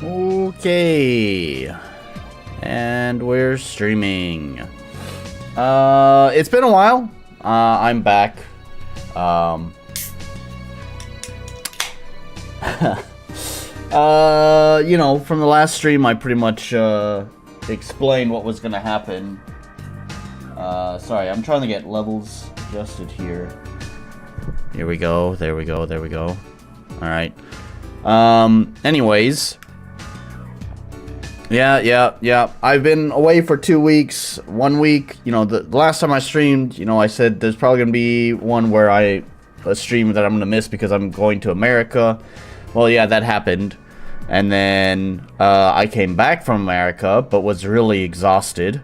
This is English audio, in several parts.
Okay. And we're streaming. It's been a while. I'm back. You know, from the last stream, I pretty much, explained what was gonna happen. Sorry, I'm trying to get levels adjusted here. Here we go, there we go, there we go. Alright. Anyways. Yeah. I've been away for 2 weeks. 1 week, you know, the last time I streamed, you know, I said there's probably gonna be one where a stream that I'm gonna miss because I'm going to America. Well, yeah, that happened. And then, I came back from America, but was really exhausted.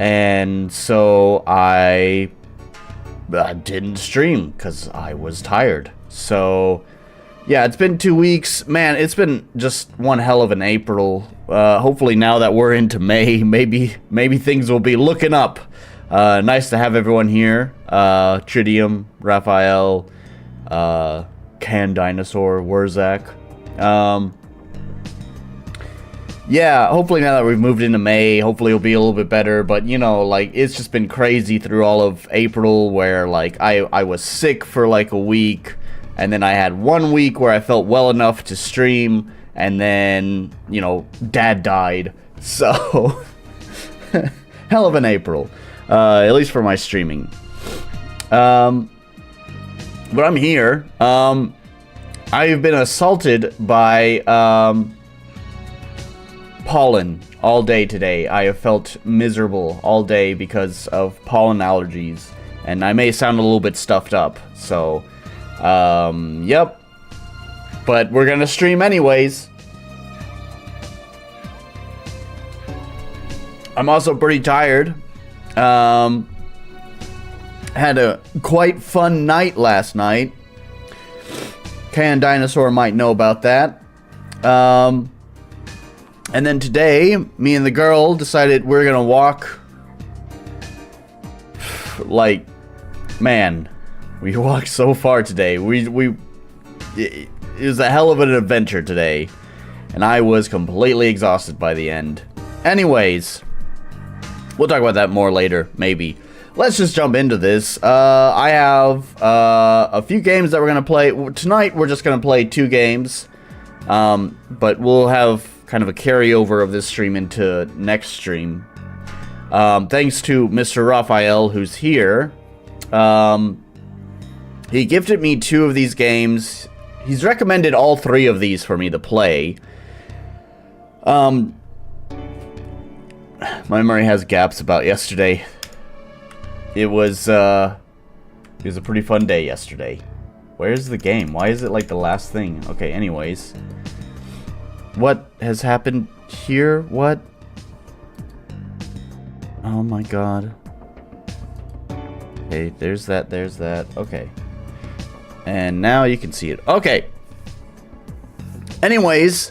And so I didn't stream because I was tired. So, yeah, it's been 2 weeks. Man, it's been just one hell of an April. Hopefully now that we're into May, maybe things will be looking up. Nice to have everyone here. Tritium, Raphael, Can Dinosaur, Wurzak. Yeah, hopefully now that we've moved into May, hopefully it'll be a little bit better, but, you know, like, it's just been crazy through all of April, where, like, I was sick for, like, a week, and then I had 1 week where I felt well enough to stream, and then, you know, Dad died, so, hell of an April, at least for my streaming. But I'm here. I've been assaulted by, pollen all day today. I have felt miserable all day because of pollen allergies, and I may sound a little bit stuffed up, so yep, but we're gonna stream anyways. I'm also pretty tired. Had a quite fun night last night. Can Dinosaur might know about that. And then today, me and the girl decided we're gonna walk. Like, man, we walked so far today. It was a hell of an adventure today, and I was completely exhausted by the end. Anyways, we'll talk about that more later, maybe. Let's just jump into this. I have a few games that we're gonna play tonight. We're just gonna play 2 games, but we'll have kind of a carryover of this stream into next stream. Thanks to Mr. Raphael, who's here. He gifted me 2 of these games. He's recommended all 3 of these for me to play. My memory has gaps about yesterday. It was a pretty fun day yesterday. Where's the game? Why is it like the last thing? Okay, anyways. What has happened here? What? Oh my god. Okay, there's that, there's that. Okay. And now you can see it. Okay. Anyways,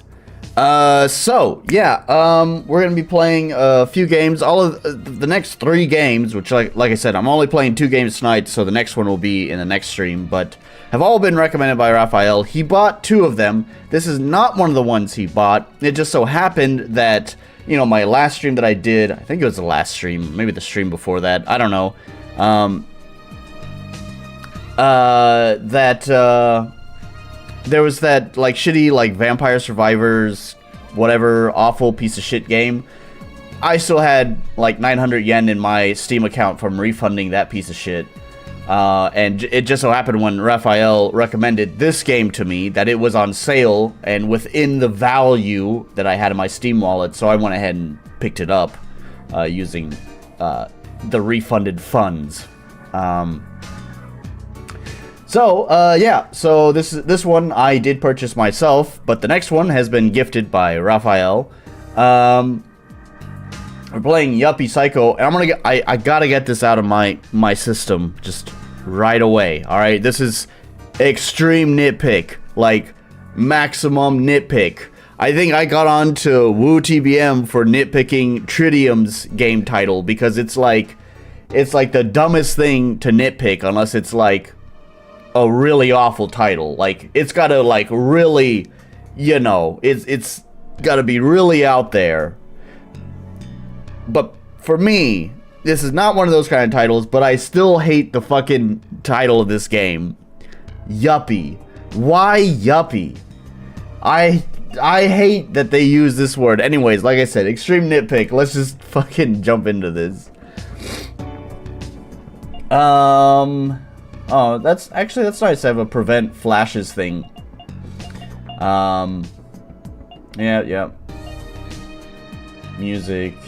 so, yeah, we're gonna be playing a few games. All of the next 3 games, which, like I said, I'm only playing 2 games tonight, so the next one will be in the next stream, but have all been recommended by Raphael. He bought 2 of them. This is not one of the ones he bought. It just so happened that, you know, my last stream that I did, I think it was the last stream, maybe the stream before that, I don't know, there was that, like, shitty, like, Vampire Survivors, whatever, awful piece of shit game. I still had, like, 900 yen in my Steam account from refunding that piece of shit. And it just so happened when Raphael recommended this game to me that it was on sale and within the value that I had in my Steam wallet, so I went ahead and picked it up, using, the refunded funds. Yeah, so this one I did purchase myself, but the next one has been gifted by Raphael. We're playing Yuppie Psycho, and I gotta get this out of my system just right away. All right, this is extreme nitpick, like maximum nitpick. I think I got on to WooTBM for nitpicking Tritium's game title because it's like the dumbest thing to nitpick unless it's like a really awful title. Like, it's gotta, like, really, you know, it's Gotta be really out there. But for me, this is not one of those kind of titles, but I still hate the fucking title of this game. Yuppie. Why yuppie? I hate that they use this word. Anyways, like I said, extreme nitpick. Let's just fucking jump into this. Oh, that's nice. I have a prevent flashes thing. Yeah. Music,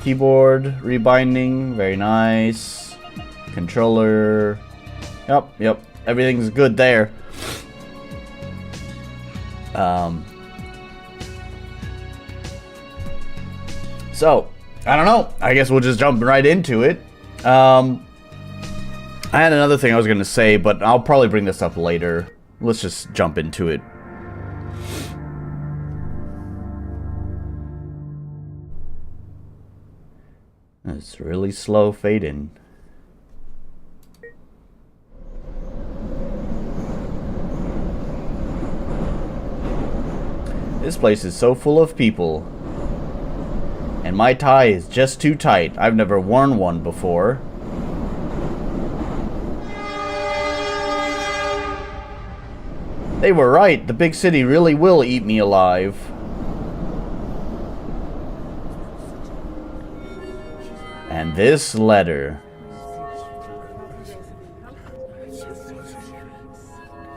keyboard rebinding, very nice. Controller. Yep. Everything's good there. So, I don't know. I guess we'll just jump right into it. I had another thing I was going to say, but I'll probably bring this up later. Let's just jump into it. It's really slow fading. This place is so full of people. And my tie is just too tight. I've never worn one before. They were right. The big city really will eat me alive. And this letter.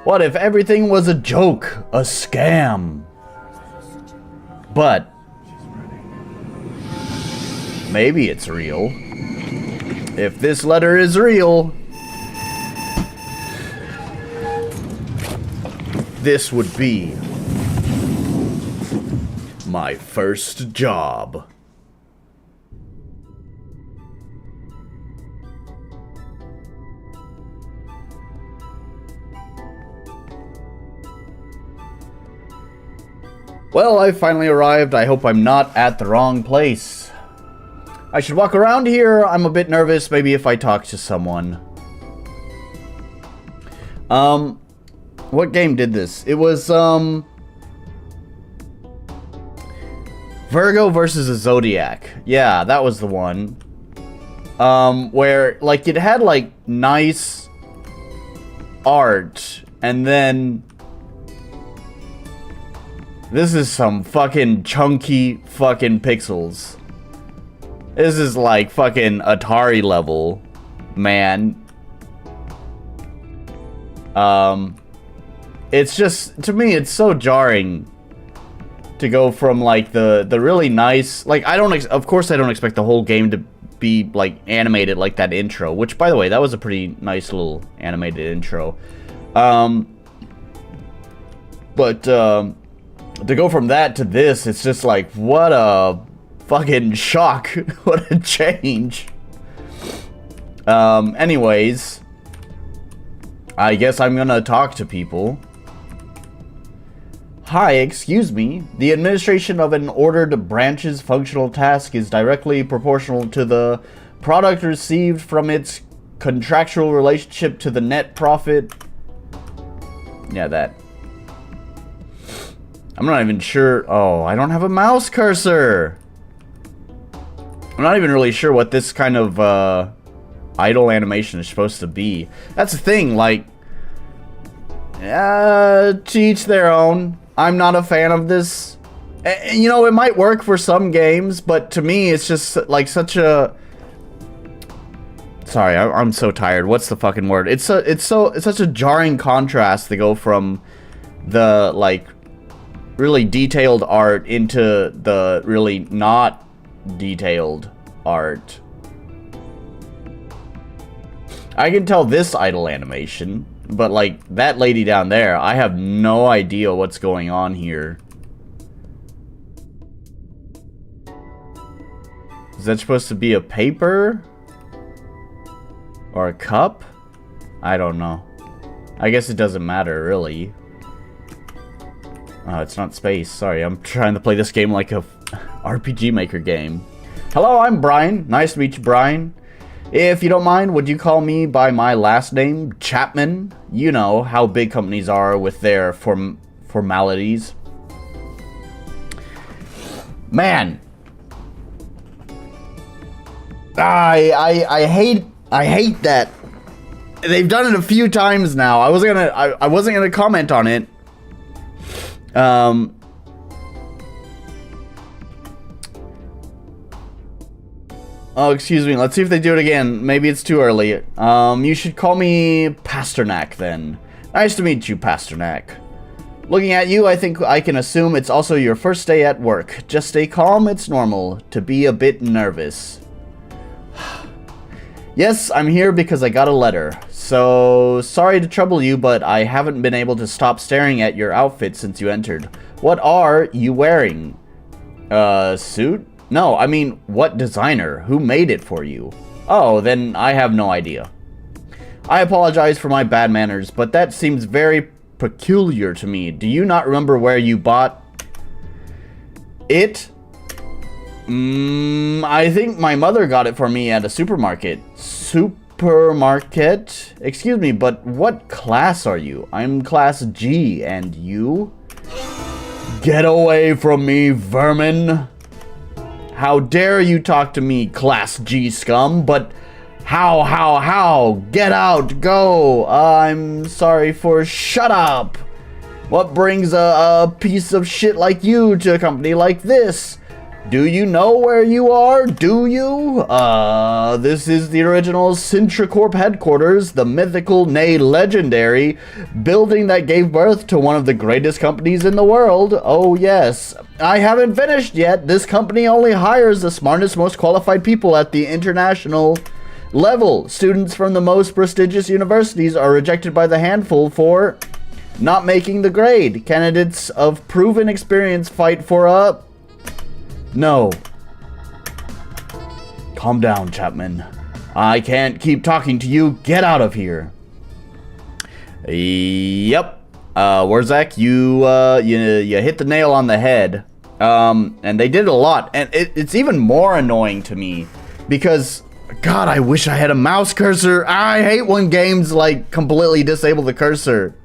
What if everything was a joke? A scam? But maybe it's real. If this letter is real, this would be my first job. Well, I finally arrived. I hope I'm not at the wrong place. I should walk around here. I'm a bit nervous. Maybe if I talk to someone. What game did this? It was, Virgo versus a Zodiac. Yeah, that was the one. Where, like, it had, like, nice art, and then this is some fucking chunky fucking pixels. This is like fucking Atari level, man. It's just, to me, it's so jarring to go from like the really nice, like of course I don't expect the whole game to be like animated like that intro, which by the way, that was a pretty nice little animated intro. To go from that to this, it's just like, what a fucking shock. What a change. Anyways, I guess I'm gonna talk to people. Hi, excuse me. The administration of an ordered branch's functional task is directly proportional to the product received from its contractual relationship to the net profit. Yeah, that. I'm not even sure. Oh, I don't have a mouse cursor. I'm not even really sure what this kind of idle animation is supposed to be. That's the thing, like, to each their own. I'm not a fan of this. You know, it might work for some games, but to me, it's just like such a. Sorry, I'm so tired. What's the fucking word? It's such a jarring contrast to go from the like really detailed art into the really not detailed art. I can tell this idle animation, but like that lady down there, I have no idea what's going on here. Is that supposed to be a paper? Or a cup? I don't know. I guess it doesn't matter, really. Oh, it's not space. Sorry, I'm trying to play this game like a RPG Maker game. Hello, I'm Brian. Nice to meet you, Brian. If you don't mind, would you call me by my last name, Chapman? You know how big companies are with their formalities. Man. I hate that. They've done it a few times now. I wasn't gonna comment on it. Oh, excuse me. Let's see if they do it again. Maybe it's too early. You should call me Pasternak then. Nice to meet you, Pasternak. Looking at you, I think I can assume it's also your first day at work. Just stay calm. It's normal to be a bit nervous. Yes, I'm here because I got a letter. So, sorry to trouble you, but I haven't been able to stop staring at your outfit since you entered. What are you wearing? Suit? No, I mean, what designer? Who made it for you? Oh, then I have no idea. I apologize for my bad manners, but that seems very peculiar to me. Do you not remember where you bought it? I think my mother got it for me at a supermarket. Supermarket? Excuse me, but what class are you? I'm class G, and you? Get away from me, vermin! How dare you talk to me, class G scum, but how? Get out, go! I'm sorry for shut up! What brings a piece of shit like you to a company like this? Do you know where you are? Do you? This is the original Sintracorp headquarters, the mythical, nay legendary, building that gave birth to one of the greatest companies in the world. Oh yes. I haven't finished yet. This company only hires the smartest, most qualified people at the international level. Students from the most prestigious universities are rejected by the handful for not making the grade. Candidates of proven experience fight for a... No. Calm down, Chapman. I can't keep talking to you. Get out of here. Yep. Warzak, you hit the nail on the head. And they did a lot. And it's even more annoying to me because, God, I wish I had a mouse cursor. I hate when games, like, completely disable the cursor.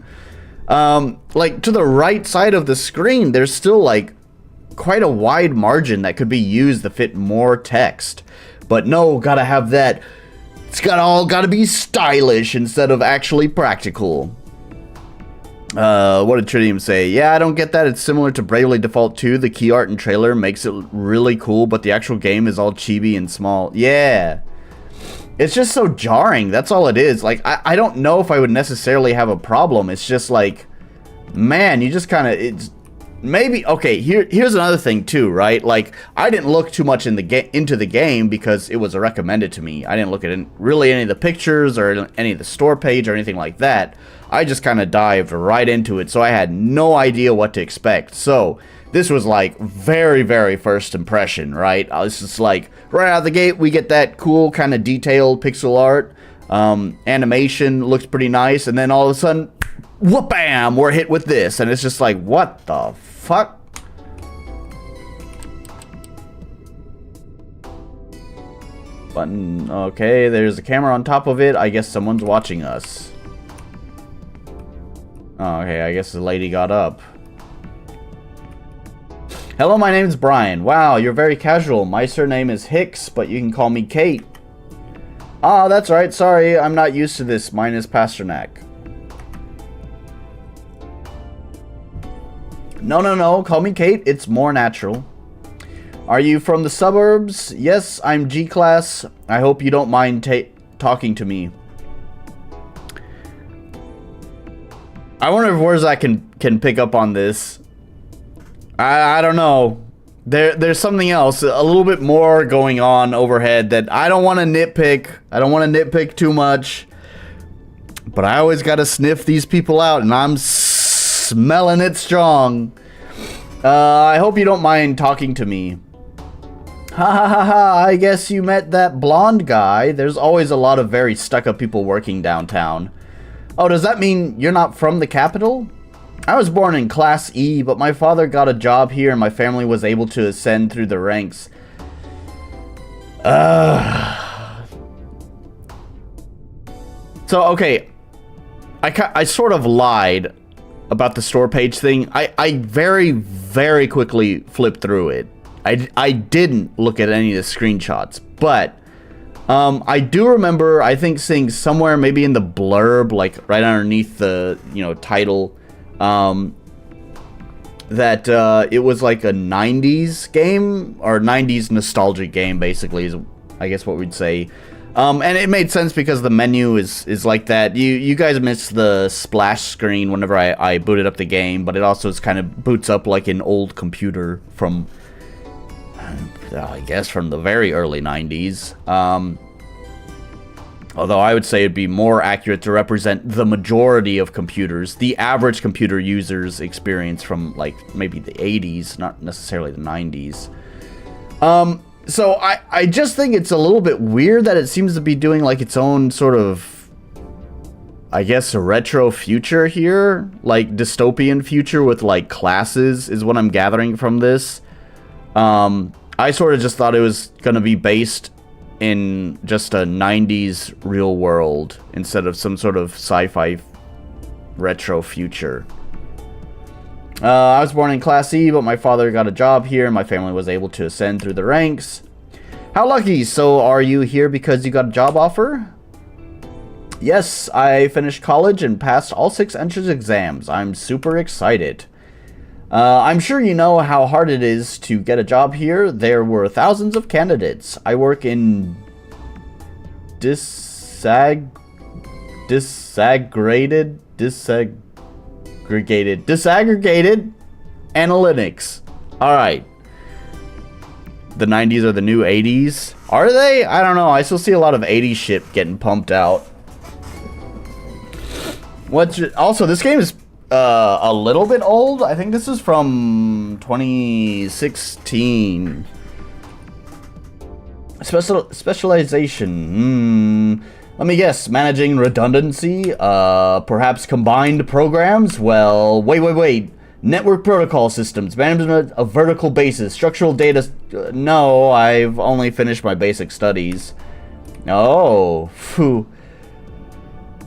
Like, to the right side of the screen, there's still, like, quite a wide margin that could be used to fit more text. But no, gotta have that. It's gotta be stylish instead of actually practical. What did Tritium say? Yeah, I don't get that. It's similar to Bravely Default 2. The key art and trailer makes it really cool, but the actual game is all chibi and small. Yeah. It's just so jarring. That's all it is. Like, I don't know if I would necessarily have a problem. It's just like, man, you just kind of... it's maybe, okay, here's another thing too, right? Like, I didn't look too much into the game because it was recommended to me. I didn't look at really any of the pictures or any of the store page or anything like that. I just kind of dived right into it, so I had no idea what to expect. So, this was like very, very first impression, right? It's just like, right out of the gate, we get that cool kind of detailed pixel art. Animation looks pretty nice, and then all of a sudden, whoop-bam, we're hit with this, and it's just like, what the fuck? Button, okay, there's a camera on top of it. I guess someone's watching us. Oh, okay, I guess the lady got up. Hello, my name's Brian. Wow, you're very casual. My surname is Hicks, but you can call me Kate. Ah, that's right, sorry, I'm not used to this. Mine is Pasternak. No, call me Kate. It's more natural. Are you from the suburbs? Yes, I'm G-Class. I hope you don't mind talking to me. I wonder if Warzak can pick up on this. I don't know. There's something else, a little bit more going on overhead that I don't want to nitpick. I don't want to nitpick too much. But I always got to sniff these people out, and I'm smelling it strong. I hope you don't mind talking to me. Ha, I guess you met that blonde guy. There's always a lot of very stuck-up people working downtown. Oh, does that mean you're not from the capital? I was born in Class E, but my father got a job here and my family was able to ascend through the ranks. So, okay. I sort of lied about the store page thing. I very, very quickly flipped through it. I didn't look at any of the screenshots, but I do remember, I think, seeing somewhere, maybe in the blurb, like right underneath the, you know, title, that it was like a 90s game, or 90s nostalgic game, basically, is I guess what we'd say. And it made sense because the menu is like that. You guys missed the splash screen whenever I booted up the game, but it also is kind of boots up like an old computer from, I guess, from the very early 90s. Although I would say it'd be more accurate to represent the majority of computers, the average computer user's experience from, like, maybe the 80s, not necessarily the 90s. So I just think it's a little bit weird that it seems to be doing, like, its own sort of, I guess, a retro future here. Like, dystopian future with, like, classes is what I'm gathering from this. I sort of just thought it was going to be based in just a 90s real world instead of some sort of sci-fi retro future. I was born in Class E, but my father got a job here and my family was able to ascend through the ranks. How lucky! So are you here because you got a job offer? Yes, I finished college and passed all 6 entrance exams. I'm super excited. I'm sure you know how hard it is to get a job here. There were thousands of candidates. I work in disaggregated analytics. Alright. The 90s are the new 80s. Are they? I don't know. I still see a lot of 80s shit getting pumped out. Also, this game is a little bit old. I think this is from 2016. Specialization. Let me guess. Managing redundancy? Perhaps combined programs? Well, wait. Network protocol systems. Management of vertical bases. Structural data. No, I've only finished my basic studies. Oh, phew.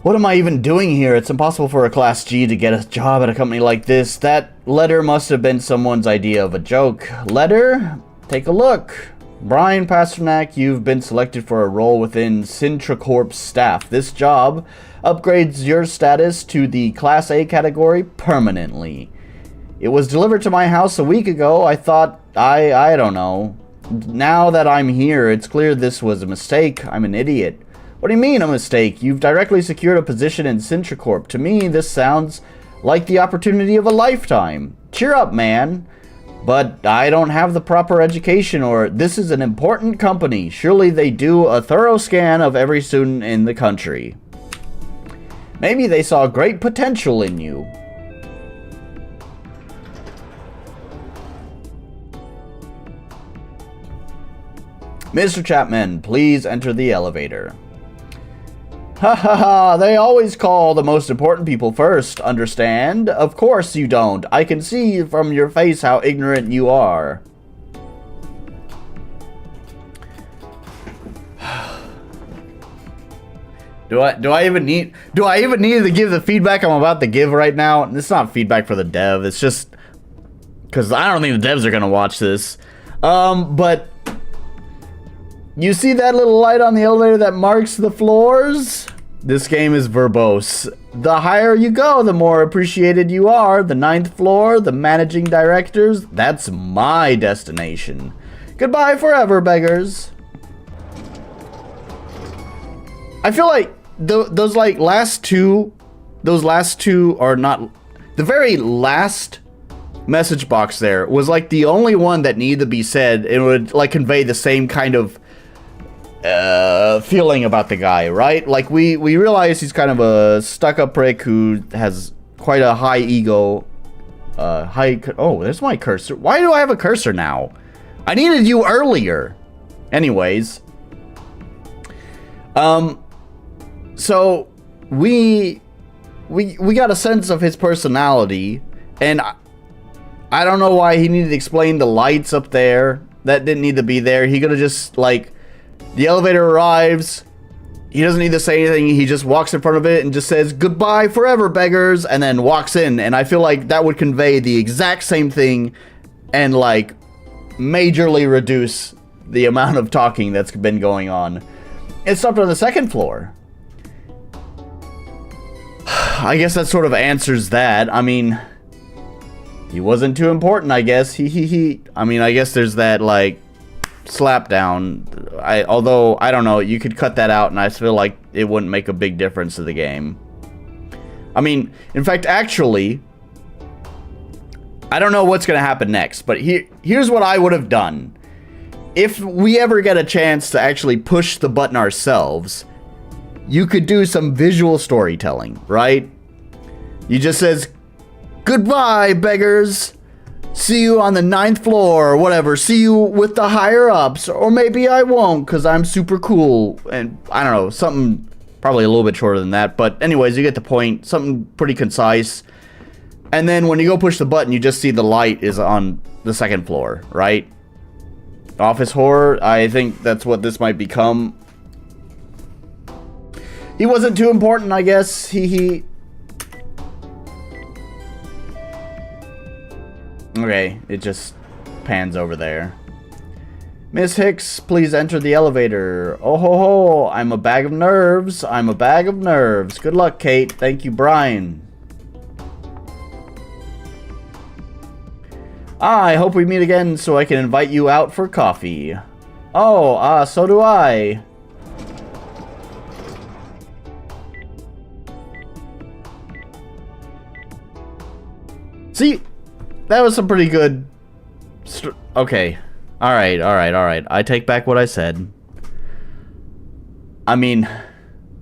What am I even doing here? It's impossible for a Class G to get a job at a company like this. That letter must have been someone's idea of a joke. Letter? Take a look. Brian Pasternak, you've been selected for a role within Sintracorp's staff. This job upgrades your status to the Class A category permanently. It was delivered to my house a week ago. I thought, I don't know. Now that I'm here, it's clear this was a mistake. I'm an idiot. What do you mean a mistake? You've directly secured a position in Sintracorp. To me, this sounds like the opportunity of a lifetime. Cheer up, man. But I don't have the proper education, or this is an important company. Surely they do a thorough scan of every student in the country. Maybe they saw great potential in you. Mr. Chapman, please enter the elevator. Ha ha ha, they always call the most important people first, understand? Of course you don't. I can see from your face how ignorant you are. Do I even need to give the feedback I'm about to give right now? It's not feedback for the dev, it's just because I don't think the devs are gonna watch this. But you see that little light on the elevator that marks the floors? This game is verbose. The higher you go, the more appreciated you are. The 9th floor, the managing directors, that's my destination. Goodbye forever, beggars. I feel like those last two are not, the very last message box there was like the only one that needed to be said. It would like convey the same kind of feeling about the guy, right? Like we realize he's kind of a stuck-up prick who has quite a high ego. Oh, there's my cursor. Why do I have a cursor now? I needed you earlier. Anyways, so we got a sense of his personality, and I don't know why he needed to explain the lights up there. That didn't need to be there. He could have just like. The elevator arrives, he doesn't need to say anything, he just walks in front of it and just says, goodbye forever, beggars, and then walks in, and I feel like that would convey the exact same thing, and like, majorly reduce the amount of talking that's been going on. It stopped on the second floor. I guess that sort of answers that. I mean, he wasn't too important, I guess. He. I mean, I guess there's that, like, slap down. Although, I don't know, you could cut that out, and I feel like it wouldn't make a big difference to the game. I mean, in fact, actually, I don't know what's going to happen next, but here's what I would have done. If we ever get a chance to actually push the button ourselves, you could do some visual storytelling, right? You just says, "Goodbye, beggars. See you on the 9th floor," or whatever. "See you with the higher ups," or maybe I won't because I'm super cool. And I don't know, something probably a little bit shorter than that. But anyways, you get the point. Something pretty concise. And then when you go push the button, you just see the light is on the 2nd floor, right? Office horror, I think that's what this might become. He wasn't too important, I guess. He... Okay, it just pans over there. "Miss Hicks, please enter the elevator." "Oh ho ho, I'm a bag of nerves. I'm a bag of nerves. Good luck, Kate. Thank you, Brian." "I hope we meet again so I can invite you out for coffee." "Oh, so do I." See, that was some pretty good... Okay. Alright. I take back what I said. I mean,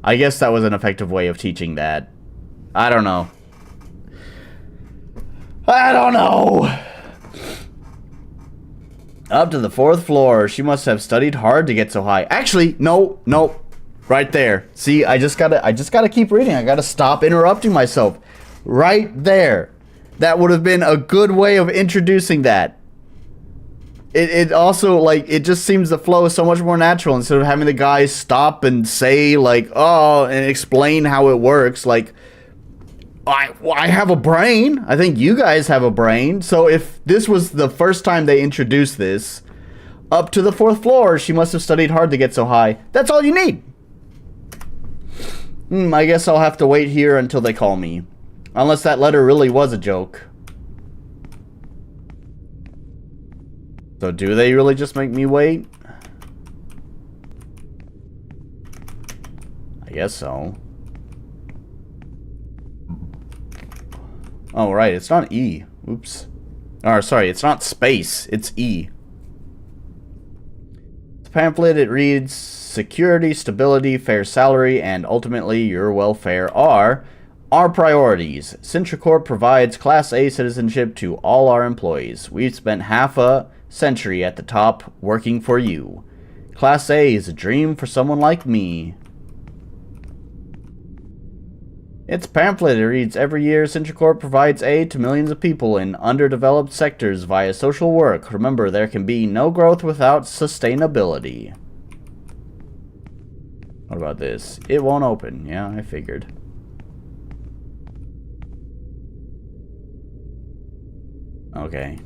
I guess that was an effective way of teaching that. I don't know. "Up to the 4th floor. She must have studied hard to get so high." Actually, no. Right there. See, I just gotta keep reading. I gotta stop interrupting myself. Right there. That would have been a good way of introducing that. It also, like, it just seems to flow so much more natural instead of having the guys stop and say, like, "Oh," and explain how it works. Like, I have a brain. I think you guys have a brain. So if this was the first time they introduced this, "Up to the 4th floor. She must have studied hard to get so high." That's all you need. I guess I'll have to wait here until they call me. Unless that letter really was a joke. So do they really just make me wait? I guess so. Oh, right, it's not E. Oops. Or, sorry, it's not space, it's E. The pamphlet, it reads, "Security, stability, fair salary, and ultimately your welfare are our priorities. Centricorp provides Class A citizenship to all our employees. We've spent half a century at the top working for you. Class A is a dream for someone like me." Its pamphlet, it reads, "Every year, Centricorp provides aid to millions of people in underdeveloped sectors via social work. Remember, there can be no growth without sustainability." What about this? It won't open. Yeah, I figured. Okay.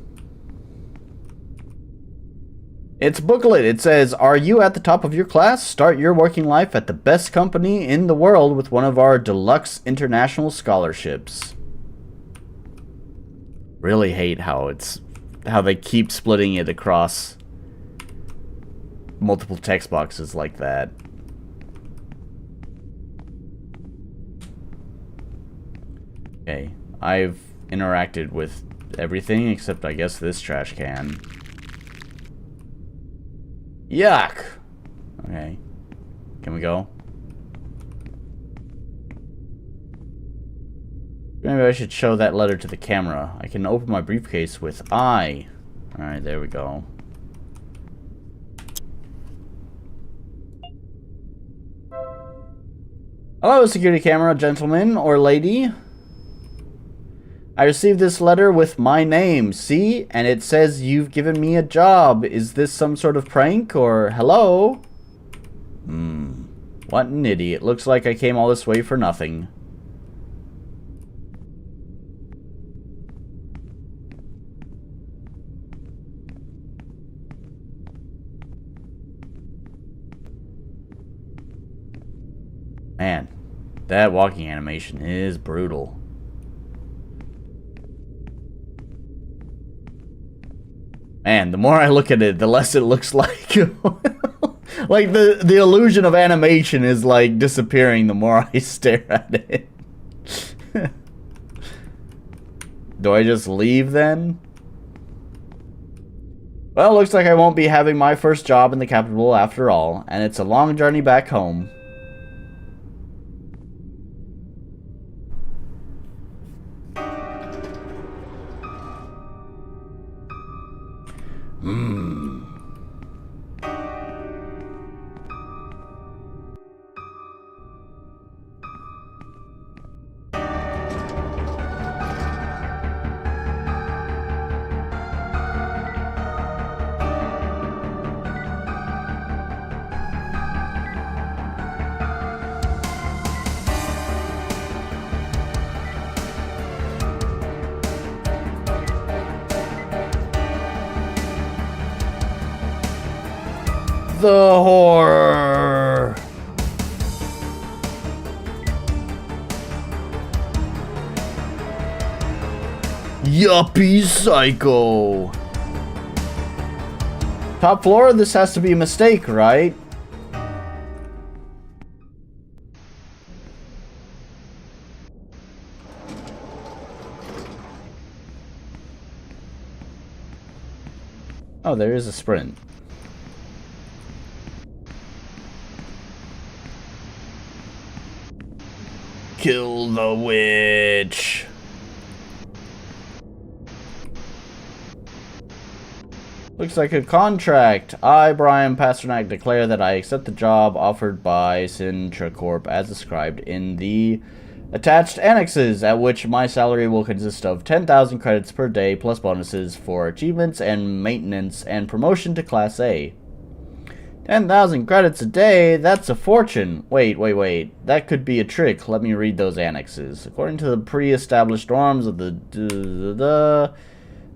Its booklet, it says, "Are you at the top of your class? Start your working life at the best company in the world with one of our deluxe international scholarships." Really hate how they keep splitting it across multiple text boxes like that. Okay, I've interacted with everything except, I guess, this trash can. Yuck! Okay. Can we go? Maybe I should show that letter to the camera. I can open my briefcase with I. Alright, there we go. Hello, security camera gentleman or lady. I received this letter with my name, see? And it says you've given me a job. Is this some sort of prank or hello? What an idiot. Looks like I came all this way for nothing. That walking animation is brutal. Man, the more I look at it, the less it looks like... like, the illusion of animation is, like, disappearing the more I stare at it. Do I just leave, then? Well, looks like I won't be having my first job in the capital after all, and it's a long journey back home. The horror. Yuppie Psycho. Top floor, this has to be a mistake, right? Oh, there is a sprint. Kill the witch. Looks like a contract. I, Brian Pasternak, declare that I accept the job offered by Sintra Corp as described in the attached annexes, at which my salary will consist of 10,000 credits per day plus bonuses for achievements and maintenance and promotion to Class A. 10,000 credits a day? That's a fortune. Wait. That could be a trick. Let me read those annexes. According to the pre-established norms of the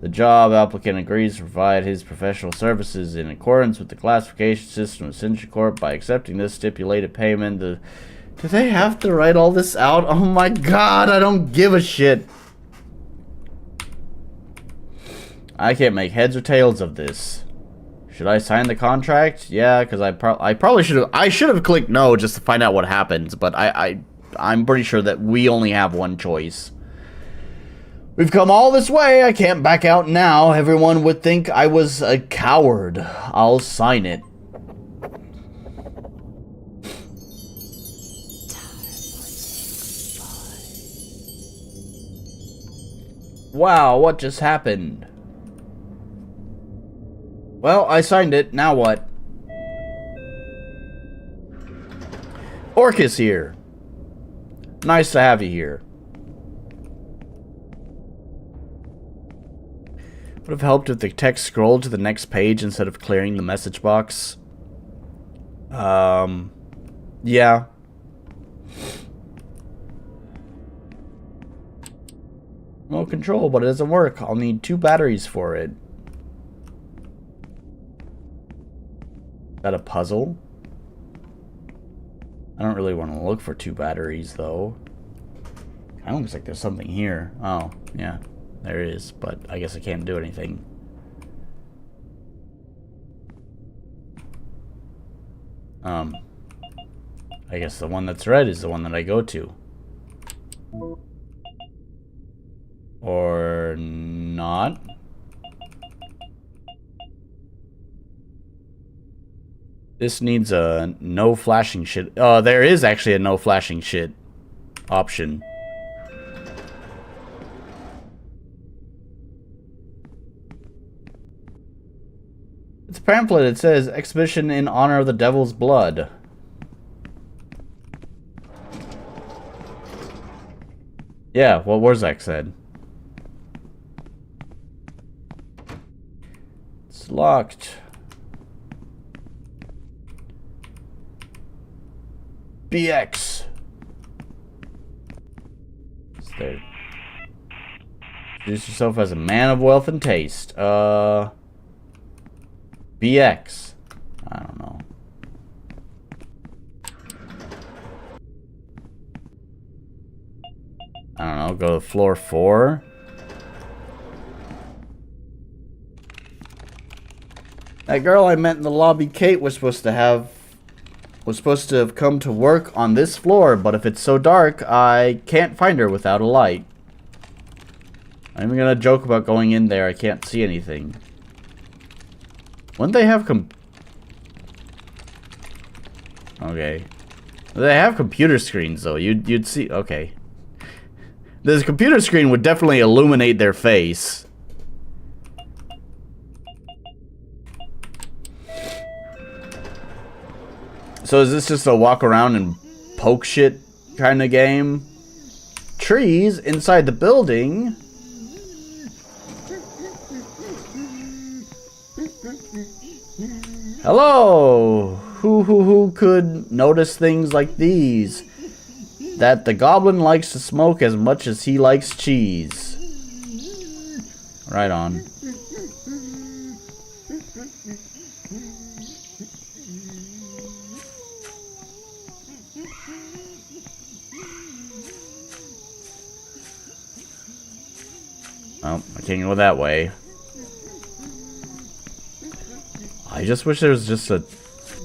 job applicant agrees to provide his professional services in accordance with the classification system of Sintra Corp by accepting this stipulated payment. Do they have to write all this out? Oh my god, I don't give a shit. I can't make heads or tails of this. Should I sign the contract? Yeah, because I probably should have. I should have clicked no just to find out what happens. But I'm pretty sure that we only have one choice. We've come all this way. I can't back out now. Everyone would think I was a coward. I'll sign it. Wow, what just happened? Well, I signed it. Now what? Orcus here. Nice to have you here. Would have helped if the text scrolled to the next page instead of clearing the message box. Yeah. Remote control, but it doesn't work. I'll need 2 batteries for it. Is that a puzzle? I don't really want to look for 2 batteries, though. Kind of looks like there's something here. Oh, yeah. There is, but I guess I can't do anything. I guess the one that's red is the one that I go to. Or not. This needs a no flashing shit. There is actually a no flashing shit option. It's a pamphlet. It says exhibition in honor of the devil's blood. Yeah, what Warzak said. It's locked. BX. It's there. Introduce yourself as a man of wealth and taste. BX. I don't know. I don't know, go to floor 4. That girl I met in the lobby, Kate, was supposed to have come to work on this floor, but if it's so dark, I can't find her without a light. I'm even gonna joke about going in there, I can't see anything. Wouldn't they have Okay. They have computer screens, though. You'd see... Okay. This computer screen would definitely illuminate their face. So is this just a walk around and poke shit kind of game? Trees inside the building? Hello! Who could notice things like these? That the goblin likes to smoke as much as he likes cheese. Right on. Oh, I can't go that way. I just wish there was just a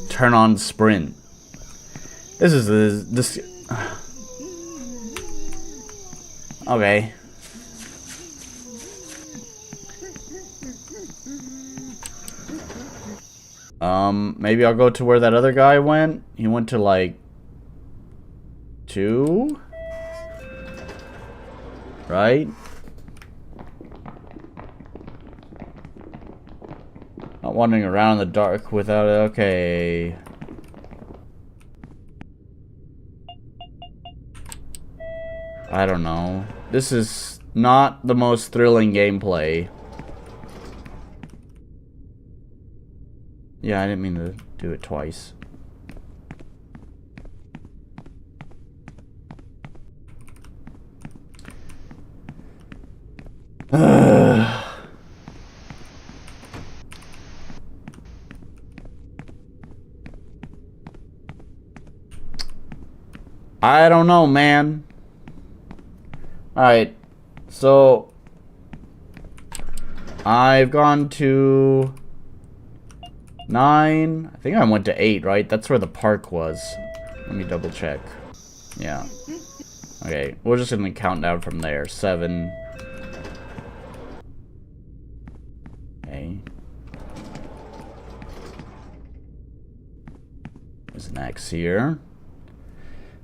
turn on sprint. This is this. Okay. Maybe I'll go to where that other guy went. He went to like 2, right? Not wandering around in the dark without it. Okay. I don't know. This is not the most thrilling gameplay. Yeah, I didn't mean to do it twice. I don't know, man. Alright, so I've gone to 9. I think I went to 8, right? That's where the park was. Let me double check. Yeah. Okay, we're just gonna count down from there. 7. Okay. There's an X here.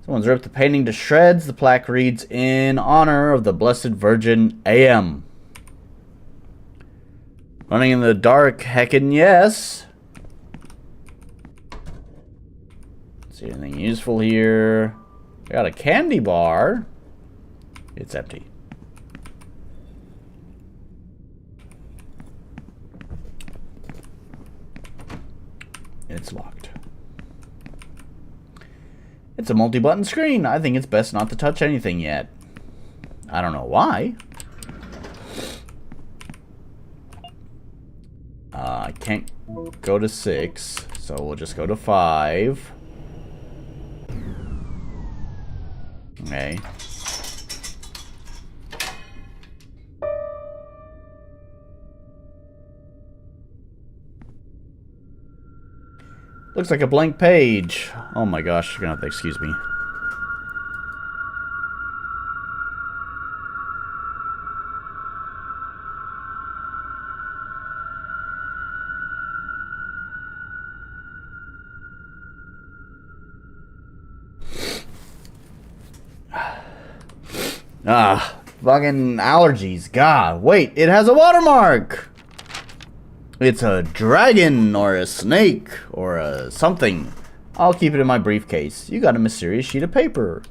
Someone's ripped the painting to shreds. The plaque reads, "In honor of the Blessed Virgin AM." Running in the dark, heckin' yes. See anything useful here? I got a candy bar. It's empty. It's locked. It's a multi-button screen. I think it's best not to touch anything yet. I don't know why. I can't go to 6, so we'll just go to 5. Okay. Looks like a blank page. Oh my gosh, you're gonna have to excuse me. Fucking allergies. God, wait, it has a watermark! It's a dragon, or a snake, or a something. I'll keep it in my briefcase. You got a mysterious sheet of paper.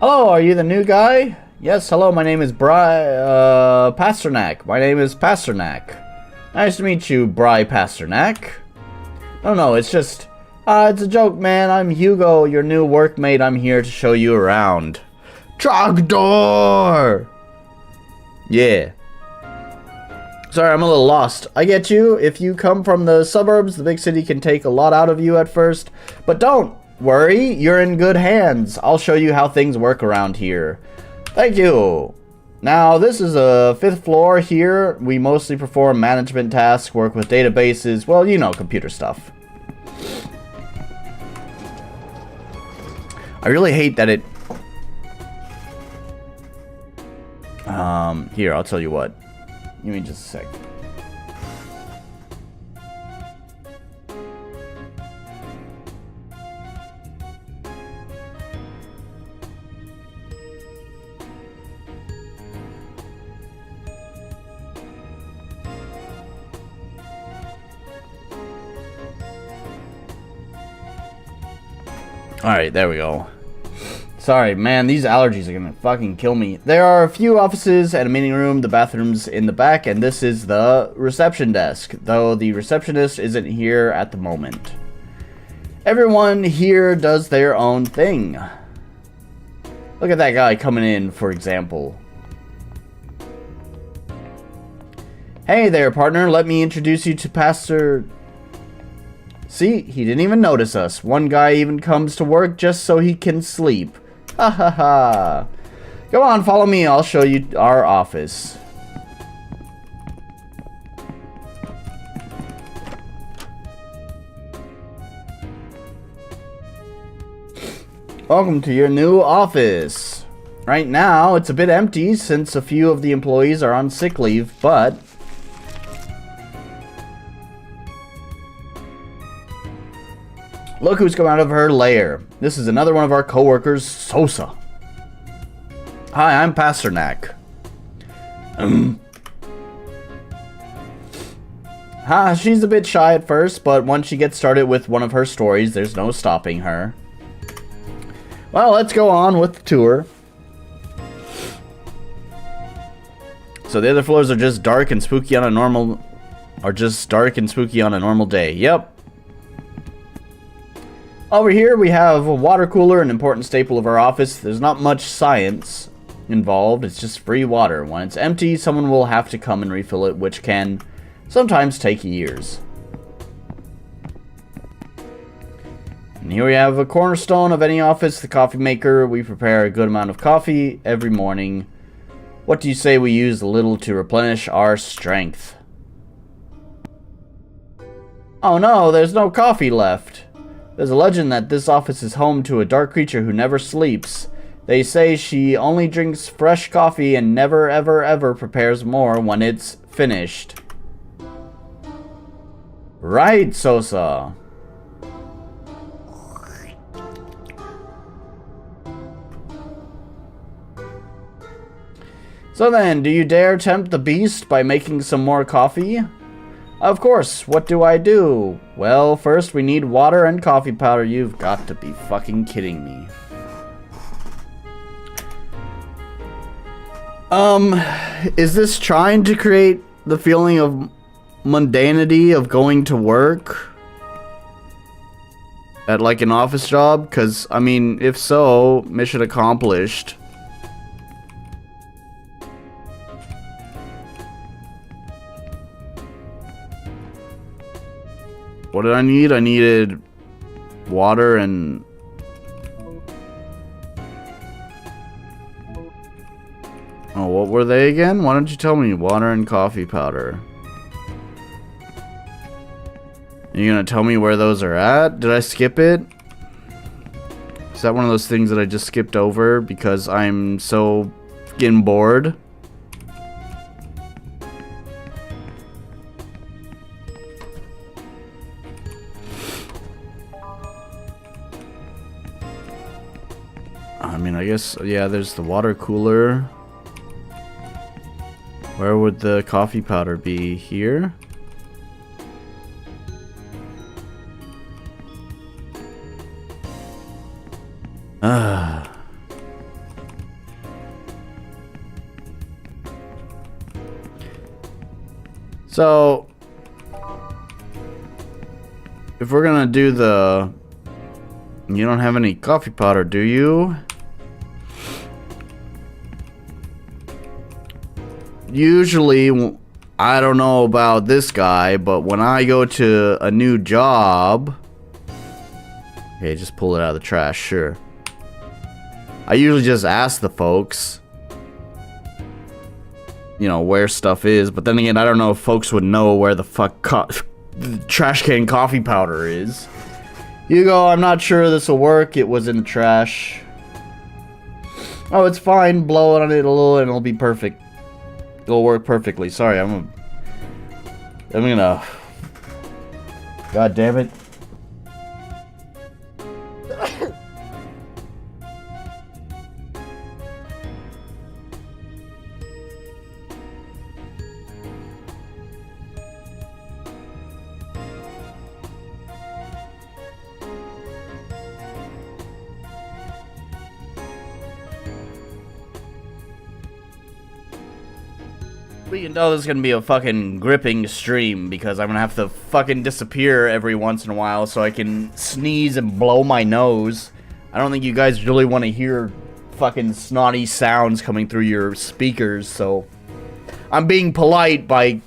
Hello, are you the new guy? Yes, hello, my name is Pasternak. My name is Pasternak. Nice to meet you, Pasternak. No, it's just... it's a joke, man. I'm Hugo, your new workmate. I'm here to show you around. Trogdor! Yeah. Sorry, I'm a little lost. I get you. If you come from the suburbs, the big city can take a lot out of you at first. But don't worry, you're in good hands. I'll show you how things work around here. Thank you. Now, this is a 5th floor here. We mostly perform management tasks, work with databases. Well, you know, computer stuff. I really hate that it... Here, I'll tell you what. Give me just a sec. Alright, there we go. Sorry, man, these allergies are gonna fucking kill me. There are a few offices and a meeting room, the bathroom's in the back, and this is the reception desk, though the receptionist isn't here at the moment. Everyone here does their own thing. Look at that guy coming in, for example. Hey there, partner, let me introduce you to Pastor... See, he didn't even notice us. One guy even comes to work just so he can sleep. Ha ha ha. Go on, follow me. I'll show you our office. Welcome to your new office. Right now, it's a bit empty since a few of the employees are on sick leave, but... Look who's come out of her lair. This is another one of our co-workers, Chaucer. Hi, I'm Pasternak. She's a bit shy at first, but once she gets started with one of her stories, there's no stopping her. Well, let's go on with the tour. So the other floors are just dark and spooky on a normal... day. Yep. Over here we have a water cooler, an important staple of our office. There's not much science involved, it's just free water. When it's empty, someone will have to come and refill it, which can sometimes take years. And here we have a cornerstone of any office, the coffee maker. We prepare a good amount of coffee every morning. What do you say we use a little to replenish our strength? Oh no, there's no coffee left. There's a legend that this office is home to a dark creature who never sleeps. They say she only drinks fresh coffee and never ever ever prepares more when it's finished. Right, Sosa. So then, do you dare tempt the beast by making some more coffee? Of course, what do I do? Well, first we need water and coffee powder. You've got to be fucking kidding me. Is this trying to create the feeling of mundanity of going to work? At like an office job? Because, I mean, if so, mission accomplished. What did I need? I needed water and... Oh, what were they again? Why don't you tell me? Water and coffee powder. Are you gonna tell me where those are at? Did I skip it? Is that one of those things that I just skipped over because I'm so getting bored? I mean, I guess, yeah, there's the water cooler. Where would the coffee powder be? Here? So, if we're gonna do the... You don't have any coffee powder, do you? Usually, I don't know about this guy, but when I go to a new job... Okay, just pull it out of the trash, sure. I usually just ask the folks, you know, where stuff is, but then again, I don't know if folks would know where the fuck the trash can coffee powder is. Hugo, I'm not sure this will work. It was in the trash. Oh, it's fine. Blow it on it a little and it'll be perfect. It'll work perfectly. Sorry, I'm gonna... God damn it. We can tell this is gonna be a fucking gripping stream because I'm gonna have to fucking disappear every once in a while so I can sneeze and blow my nose. I don't think you guys really want to hear fucking snotty sounds coming through your speakers, so I'm being polite by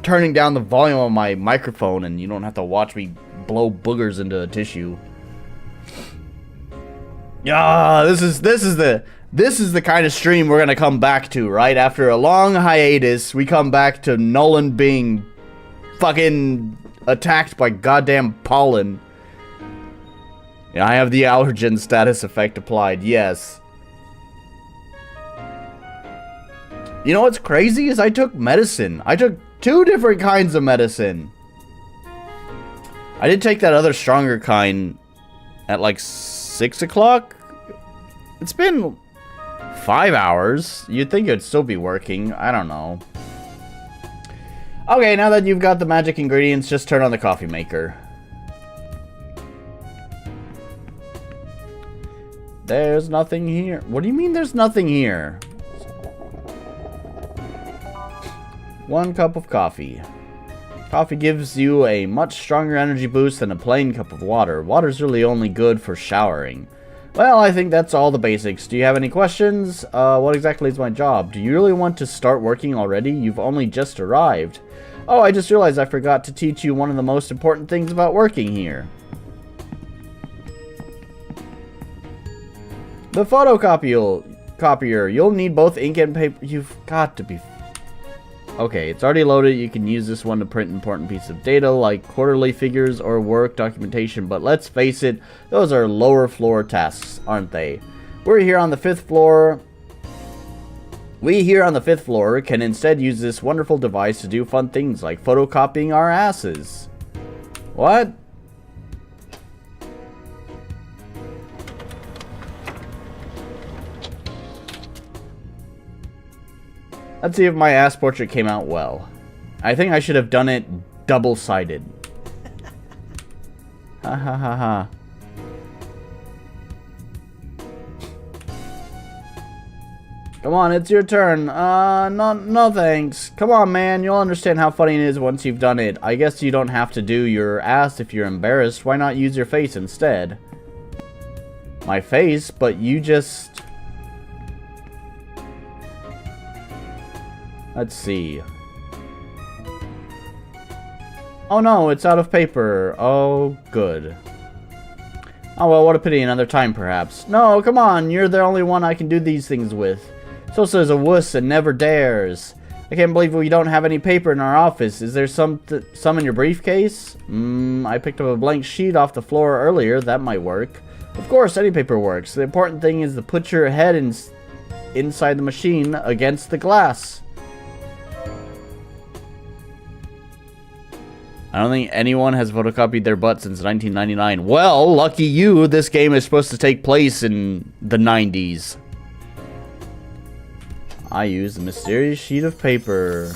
turning down the volume of my microphone and you don't have to watch me blow boogers into a tissue. Yeah, this is the kind of stream we're gonna come back to, right? After a long hiatus, we come back to Nolan being fucking attacked by goddamn pollen. Yeah, I have the allergen status effect applied, yes. You know what's crazy is I took medicine. I took 2 different kinds of medicine. I did take that other stronger kind at like 6 o'clock. It's been 5 hours. You'd think it'd still be working. I don't know. Okay, now that you've got the magic ingredients, just turn on the coffee maker. There's nothing here. What do you mean there's nothing here? 1 cup of coffee. Coffee gives you a much stronger energy boost than a plain cup of water. Water's really only good for showering. Well, I think that's all the basics. Do you have any questions? What exactly is my job? Do you really want to start working already? You've only just arrived. Oh, I just realized I forgot to teach you one of the most important things about working here. The photocopier. You'll need both ink and paper. You've got to be... Okay, it's already loaded. You can use this one to print important pieces of data like quarterly figures or work documentation, but let's face it, those are lower floor tasks, aren't they? We here on the 5th floor can instead use this wonderful device to do fun things like photocopying our asses. What? Let's see if my ass portrait came out well. I think I should have done it double-sided. Ha ha ha ha. Come on, it's your turn. No thanks. Come on, man. You'll understand how funny it is once you've done it. I guess you don't have to do your ass if you're embarrassed. Why not use your face instead? My face? But you just... Let's see. Oh no, it's out of paper. Oh, good. Oh well, what a pity, another time perhaps. No, come on, you're the only one I can do these things with. Chaucer's a wuss and never dares. I can't believe we don't have any paper in our office. Is there some in your briefcase? I picked up a blank sheet off the floor earlier. That might work. Of course, any paper works. The important thing is to put your head inside the machine against the glass. I don't think anyone has photocopied their butt since 1999. Well, lucky you, this game is supposed to take place in the 90s. I used a mysterious sheet of paper.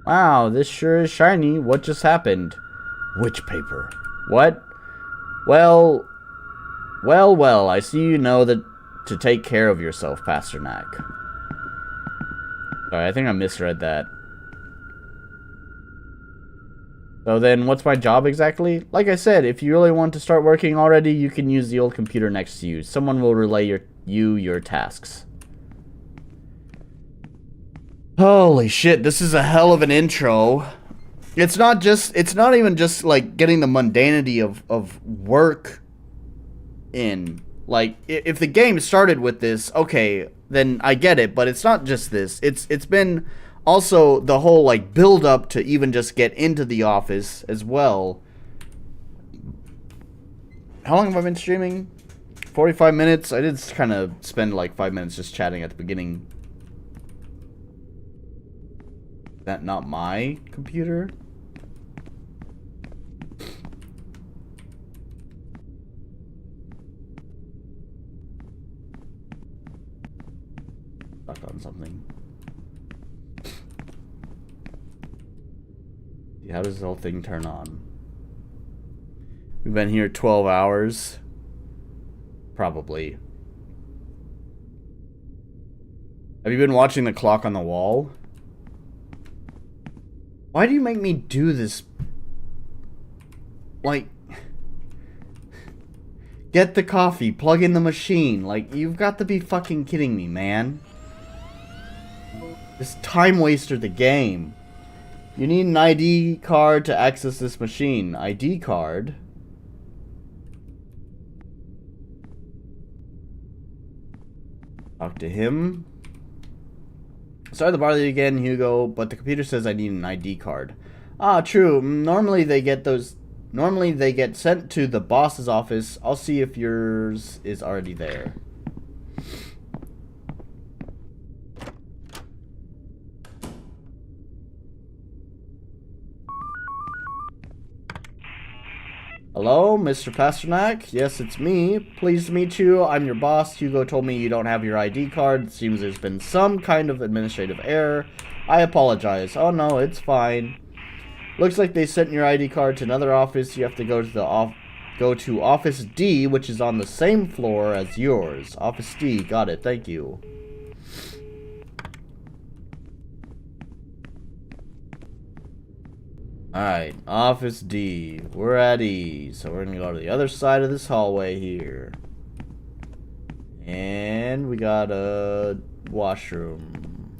Wow, this sure is shiny. What just happened? Which paper? What? Well, I see you know that to take care of yourself, Pasternak. Sorry, I think I misread that. So then, what's my job exactly? Like I said, if you really want to start working already, you can use the old computer next to you. Someone will relay your tasks. Holy shit, this is a hell of an intro. It's not even just like getting the mundanity of work in. Like, if the game started with this, okay, then I get it, but it's not just this. It's been also the whole like build up to even just get into the office as well. How long have I been streaming? 45 minutes. I did kind of spend like 5 minutes just chatting at the beginning. Is that not my computer? Stuck on something. See, how does this whole thing turn on? We've been here 12 hours. Probably. Have you been watching the clock on the wall? Why do you make me do this? Like, get the coffee, plug in the machine. Like, you've got to be fucking kidding me, man. This time waster the game. You need an ID card to access this machine. ID card? Talk to him. Sorry to bother you again, Hugo, but the computer says I need an ID card. Ah, true. Normally they get sent to the boss's office. I'll see if yours is already there. Hello, Mr. Pasternak? Yes, it's me. Pleased to meet you. I'm your boss. Hugo told me you don't have your ID card. It seems there's been some kind of administrative error. I apologize. Oh no, it's fine. Looks like they sent your ID card to another office. You have to go to Office D, which is on the same floor as yours. Office D. Got it. Thank you. Alright, Office D. We're at E. So we're gonna go to the other side of this hallway here. And we got a washroom.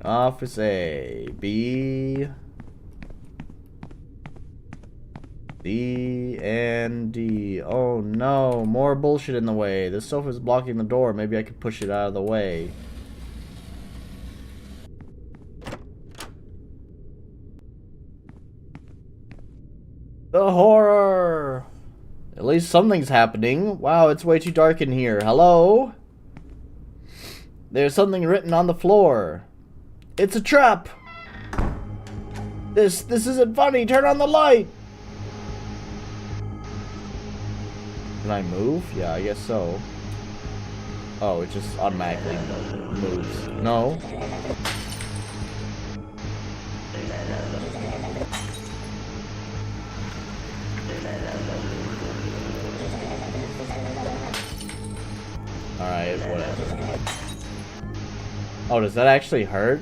Office A. B. C and D. Oh no, more bullshit in the way. This sofa's blocking the door. Maybe I could push it out of the way. The horror! At least something's happening. Wow, it's way too dark in here. Hello? There's something written on the floor. It's a trap! This isn't funny. Turn on the light! Can I move? Yeah, I guess so. Oh, it just automatically moves. No. Alright, whatever. Oh, does that actually hurt?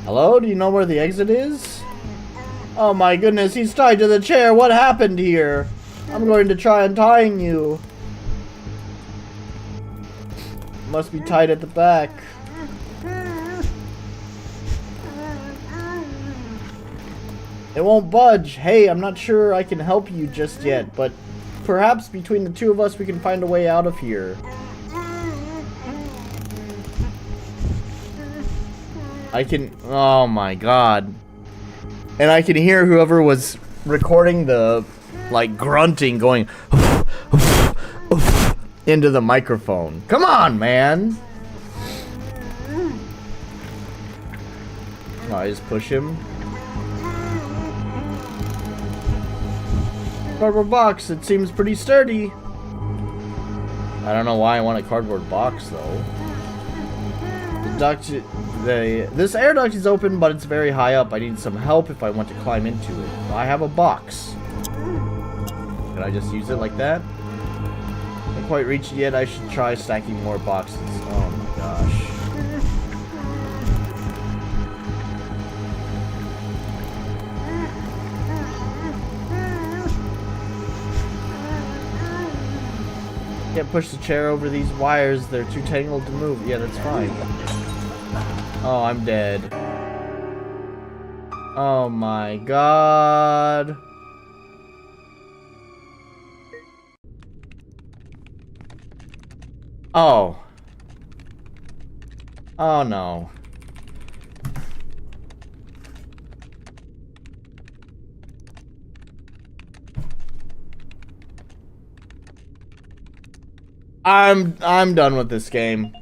Hello? Do you know where the exit is? Oh my goodness, he's tied to the chair. What happened here? I'm going to try untying you. Must be tied at the back. It won't budge. Hey, I'm not sure I can help you just yet, but perhaps between the two of us we can find a way out of here. I can... Oh my god. And I can hear whoever was recording the, like, grunting going into the microphone. Come on, man! Oh, I just push him. Cardboard box. It seems pretty sturdy. I don't know why I want a cardboard box though. This air duct is open, but it's very high up. I need some help if I want to climb into it. I have a box. Can I just use it like that? Can't quite reach it yet. I should try stacking more boxes. Oh my gosh. can't push the chair over these wires. They're too tangled to move. Yeah, that's fine. Oh, I'm dead. Oh my god. Oh. Oh no. I'm done with this game.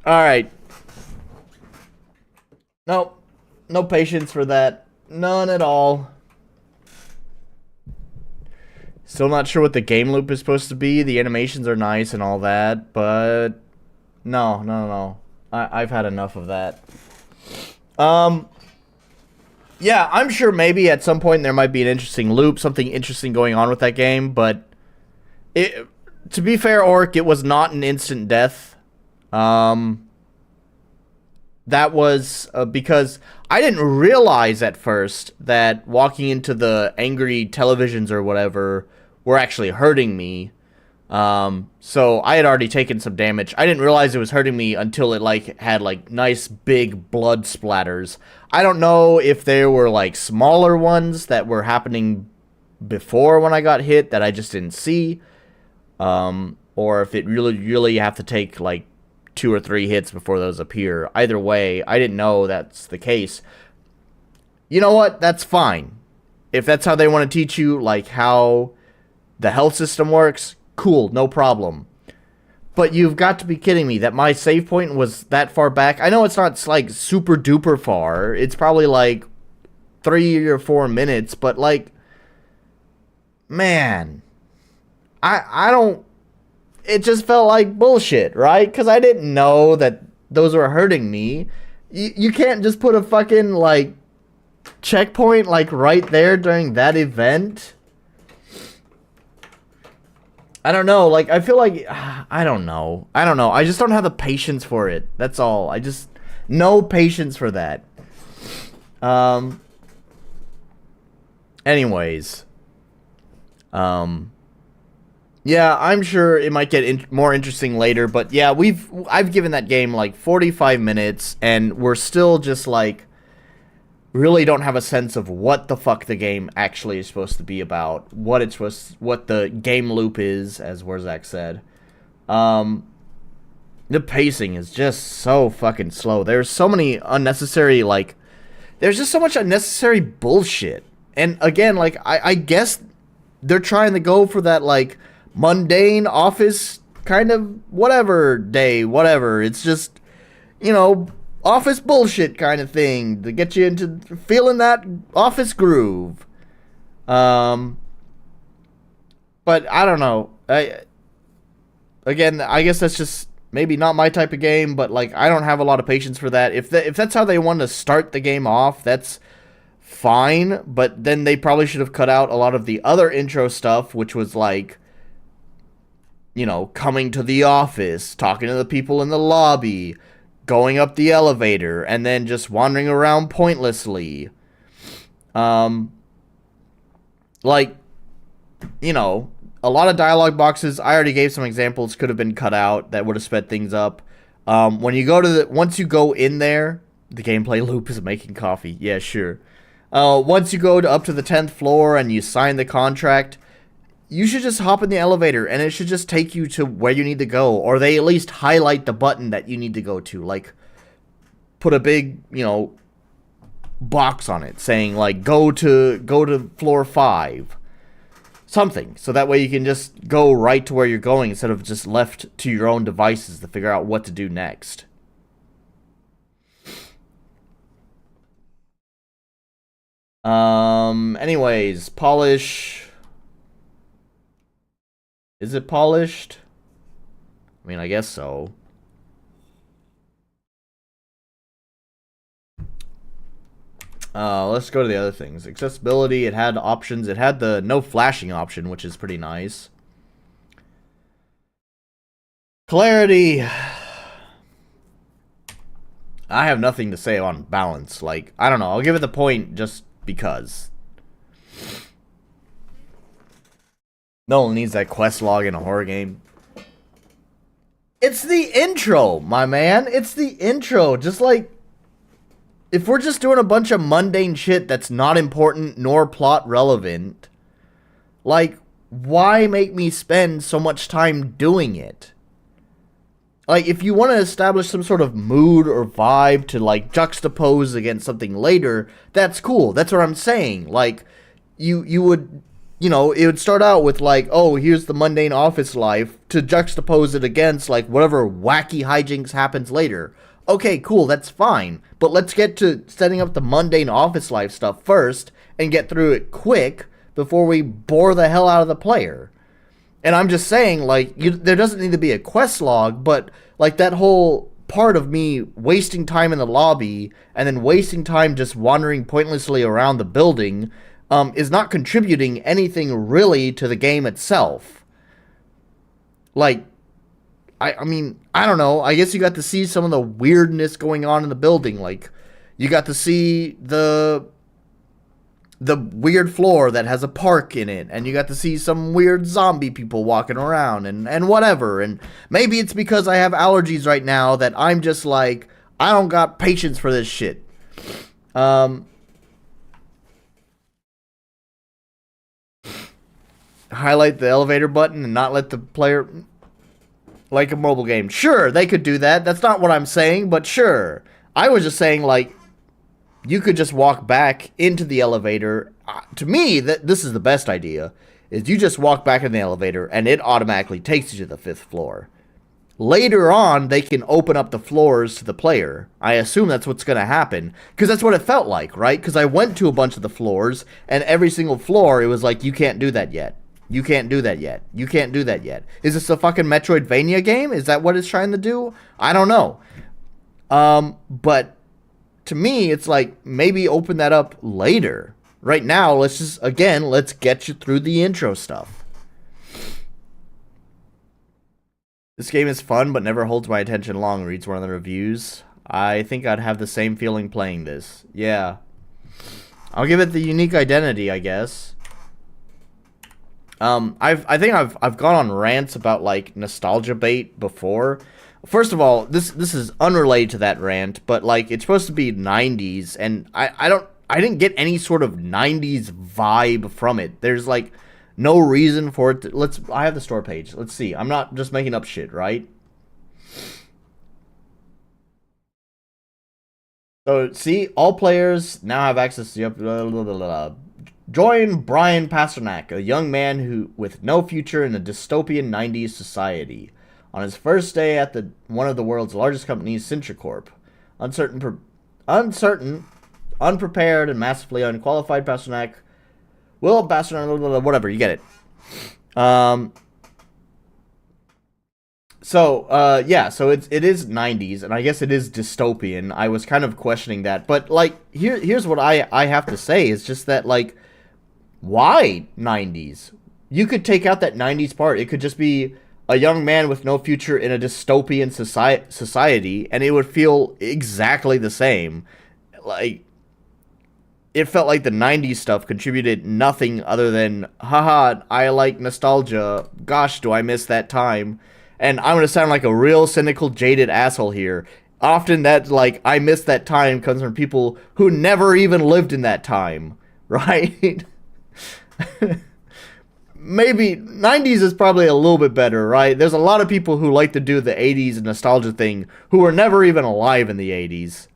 Alright. Nope. No patience for that. None at all. Still not sure what the game loop is supposed to be. The animations are nice and all that, but no. I've had enough of that. Yeah, I'm sure maybe at some point there might be an interesting loop, something interesting going on with that game, but to be fair, Orc, it was not an instant death. That was because I didn't realize at first that walking into the angry televisions or whatever were actually hurting me. So I had already taken some damage. I didn't realize it was hurting me until it like had like nice big blood splatters. I don't know if there were like smaller ones that were happening before when I got hit that I just didn't see. Or if it really you have to take like 2 or 3 hits before those appear. Either way, I didn't know that's the case. You know what? That's fine. If that's how they want to teach you, like, how the health system works, cool, no problem. But you've got to be kidding me that my save point was that far back. I know it's not, like, super duper far. It's probably, like, 3 or 4 minutes, but, like, man, I don't... It just felt like bullshit, right? Because I didn't know that those were hurting me. You can't just put a fucking, like, checkpoint, like, right there during that event. I don't know. Like, I feel like... I don't know. I just don't have the patience for it. That's all. I just... No patience for that. Anyways. Yeah, I'm sure it might get more interesting later, but yeah, I've given that game like 45 minutes, and we're still just like, really don't have a sense of what the fuck the game actually is supposed to be about, what the game loop is, as Warzak said. The pacing is just so fucking slow. There's so many unnecessary, like, there's just so much unnecessary bullshit. And again, like, I guess they're trying to go for that, like, mundane office kind of whatever day, whatever. It's just, you know, office bullshit kind of thing to get you into feeling that office groove. But I don't know. Again, I guess that's just maybe not my type of game, but like I don't have a lot of patience for that. If that's how they want to start the game off, that's fine, but then they probably should have cut out a lot of the other intro stuff, which was like, you know, coming to the office, talking to the people in the lobby, going up the elevator, and then just wandering around pointlessly. Like, you know, a lot of dialogue boxes, I already gave some examples, could have been cut out that would have sped things up. When you go to once you go in there, the gameplay loop is making coffee. Yeah, sure. Once you go up to the 10th floor and you sign the contract, you should just hop in the elevator, and it should just take you to where you need to go. Or they at least highlight the button that you need to go to. Like, put a big, you know, box on it saying, like, go to floor 5. Something. So that way you can just go right to where you're going instead of just left to your own devices to figure out what to do next. Anyways, polish... Is it polished? I mean, I guess so. Let's go to the other things. Accessibility, it had options. It had the no flashing option, which is pretty nice. Clarity. I have nothing to say on balance. Like, I don't know. I'll give it the point just because. No one needs that quest log in a horror game. It's the intro, my man. It's the intro. Just like, if we're just doing a bunch of mundane shit that's not important nor plot relevant, like, why make me spend so much time doing it? Like, if you want to establish some sort of mood or vibe to, like, juxtapose against something later, that's cool. That's what I'm saying. Like, you would, you know, it would start out with, like, oh, here's the mundane office life, to juxtapose it against, like, whatever wacky hijinks happens later. Okay, cool, that's fine. But let's get to setting up the mundane office life stuff first, and get through it quick, before we bore the hell out of the player. And I'm just saying, like, there doesn't need to be a quest log, but, like, that whole part of me wasting time in the lobby and then wasting time just wandering pointlessly around the building is not contributing anything really to the game itself. Like, I mean, I don't know. I guess you got to see some of the weirdness going on in the building. Like, you got to see the weird floor that has a park in it, and you got to see some weird zombie people walking around and whatever. And maybe it's because I have allergies right now that I'm just like, I don't got patience for this shit. Highlight the elevator button and not let the player, like a mobile game. Sure, they could do that. That's not what I'm saying, but sure. I was just saying, like, you could just walk back into the elevator. To me, this is the best idea, is you just walk back in the elevator and it automatically takes you to the 5th floor. Later on, they can open up the floors to the player. I assume that's what's going to happen, because that's what it felt like, right? Because I went to a bunch of the floors, and every single floor, it was like, you can't do that yet. You can't do that yet. You can't do that yet. Is this a fucking Metroidvania game? Is that what it's trying to do? I don't know. But to me, it's like, maybe open that up later. Right now, let's get you through the intro stuff. This game is fun, but never holds my attention long, reads one of the reviews. I think I'd have the same feeling playing this. Yeah. I'll give it the unique identity, I guess. I think I've gone on rants about, like, nostalgia bait before. First of all, this is unrelated to that rant, but, like, it's supposed to be 90s, and I didn't get any sort of 90s vibe from it. There's, like, no reason for it to, I have the store page. Let's see. I'm not just making up shit, right? So, see, all players now have access to join Brian Pasternak, a young man with no future in a dystopian 90s society. On his first day at one of the world's largest companies, Sintracorp, unprepared, and massively unqualified, Pasternak whatever, you get it. So it is 90s, and I guess it is dystopian. I was kind of questioning that, but, like, here's what I have to say, is just that, like, why 90s? You could take out that 90s part. It could just be a young man with no future in a dystopian society, and it would feel exactly the same. Like, it felt like the 90s stuff contributed nothing other than, haha, I like nostalgia, gosh, do I miss that time. And I'm gonna sound like a real cynical, jaded asshole here. Often that, like, I miss that time comes from people who never even lived in that time, right? Maybe 90s is probably a little bit better, right? There's a lot of people who like to do the 80s nostalgia thing who were never even alive in the 80s.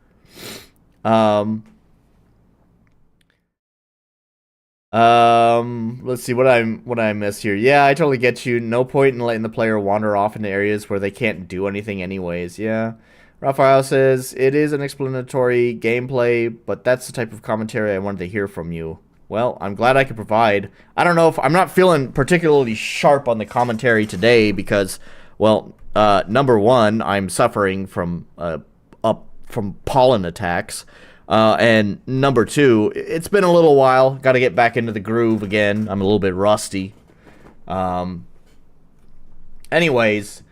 Let's see what I miss here. Yeah, I totally get you. No point in letting the player wander off into areas where they can't do anything anyways. Yeah. Raphael says, it is an explanatory gameplay, but that's the type of commentary I wanted to hear from you. Well, I'm glad I could provide. I don't know if I'm not feeling particularly sharp on the commentary today because, well, number one, I'm suffering from pollen attacks. And number two, it's been a little while. Got to get back into the groove again. I'm a little bit rusty. Anyways,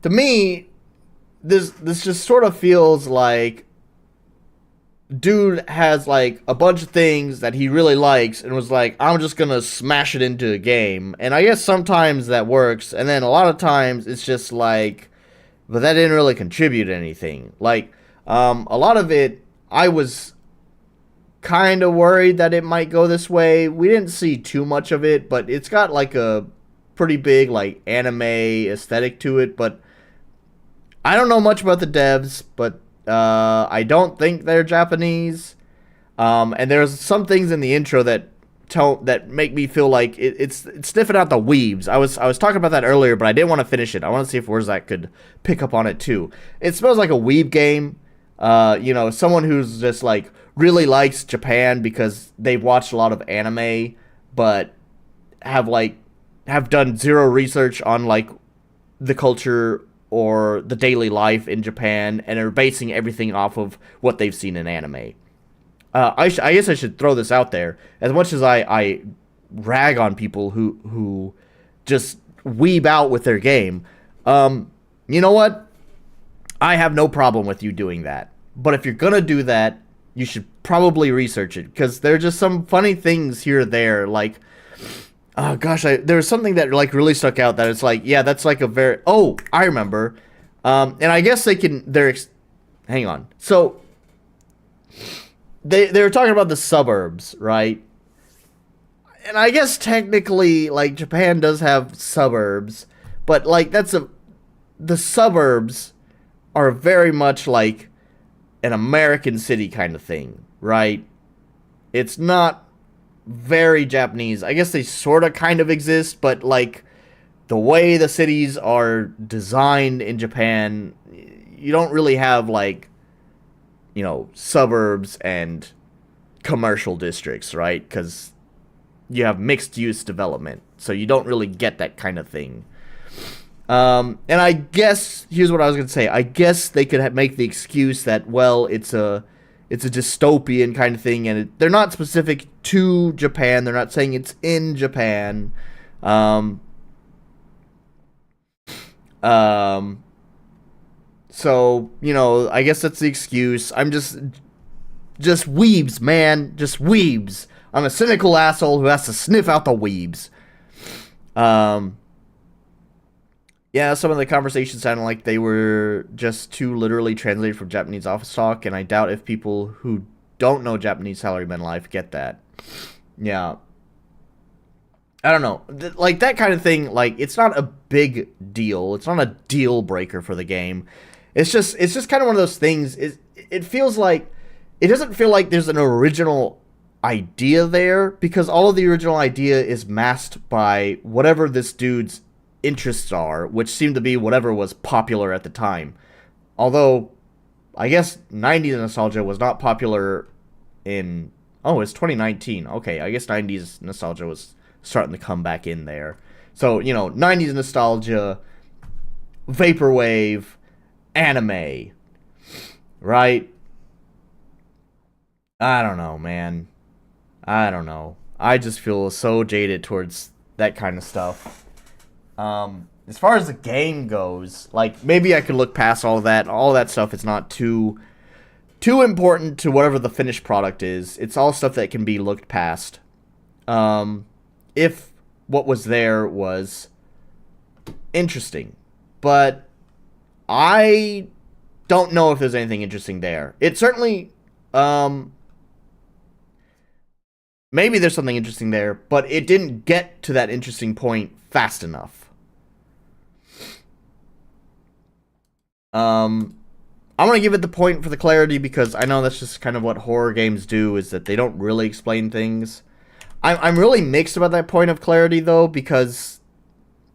to me, this just sort of feels like dude has like a bunch of things that he really likes and was like, I'm just gonna smash it into a game. And I guess sometimes that works, and then a lot of times it's just like, but that didn't really contribute to anything. Like, a lot of it, I was kind of worried that it might go this way. We didn't see too much of it, but it's got like a pretty big like anime aesthetic to it. But I don't know much about the devs, but I don't think they're Japanese. And there's some things in the intro that make me feel like it's sniffing out the weebs. I was talking about that earlier, but I didn't want to finish it. I want to see if Warzak could pick up on it too. It smells like a weeb game. Someone who's just like really likes Japan because they've watched a lot of anime, but have done zero research on like the culture or the daily life in Japan, and are basing everything off of what they've seen in anime. I guess I should throw this out there. As much as I rag on people who just weeb out with their game, you know what? I have no problem with you doing that. But if you're gonna do that, you should probably research it, because there are just some funny things here or there. Like, oh gosh, there was something that like really stuck out. That it's like, yeah, that's like a very. Oh, I remember. And I guess hang on. So they were talking about the suburbs, right? And I guess technically, like, Japan does have suburbs, but like the suburbs are very much like an American city kind of thing, right? It's not very Japanese. I guess they sort of kind of exist, but like the way the cities are designed in Japan, you don't really have like, suburbs and commercial districts, right? Because you have mixed use development, so you don't really get that kind of thing. And I guess here's what I was gonna say. I guess they could make the excuse that, well, it's a dystopian kind of thing, and they're not specific to Japan. They're not saying it's in Japan. So, I guess that's the excuse. I'm just weebs, man. Just weebs. I'm a cynical asshole who has to sniff out the weebs. Yeah, some of the conversations sounded like they were just too literally translated from Japanese office talk, and I doubt if people who don't know Japanese salaryman life get that. Yeah. I don't know. Like, that kind of thing, like, it's not a big deal. It's not a deal breaker for the game. It's just kind of one of those things. It feels like, it doesn't feel like there's an original idea there, because all of the original idea is masked by whatever this dude's interests are, which seem to be whatever was popular at the time. Although, I guess 90s nostalgia was not popular in... Oh, it's 2019. Okay, I guess 90s nostalgia was starting to come back in there. So, 90s nostalgia, vaporwave, anime, right? I don't know, man. I don't know. I just feel so jaded towards that kind of stuff. As far as the game goes, like, maybe I could look past all that. All that stuff is not too important to whatever the finished product is. It's all stuff that can be looked past. If what was there was interesting. But I don't know if there's anything interesting there. It certainly, maybe there's something interesting there, but it didn't get to that interesting point fast enough. I'm going to give it the point for the clarity, because I know that's just kind of what horror games do, is that they don't really explain things. I'm really mixed about that point of clarity, though, because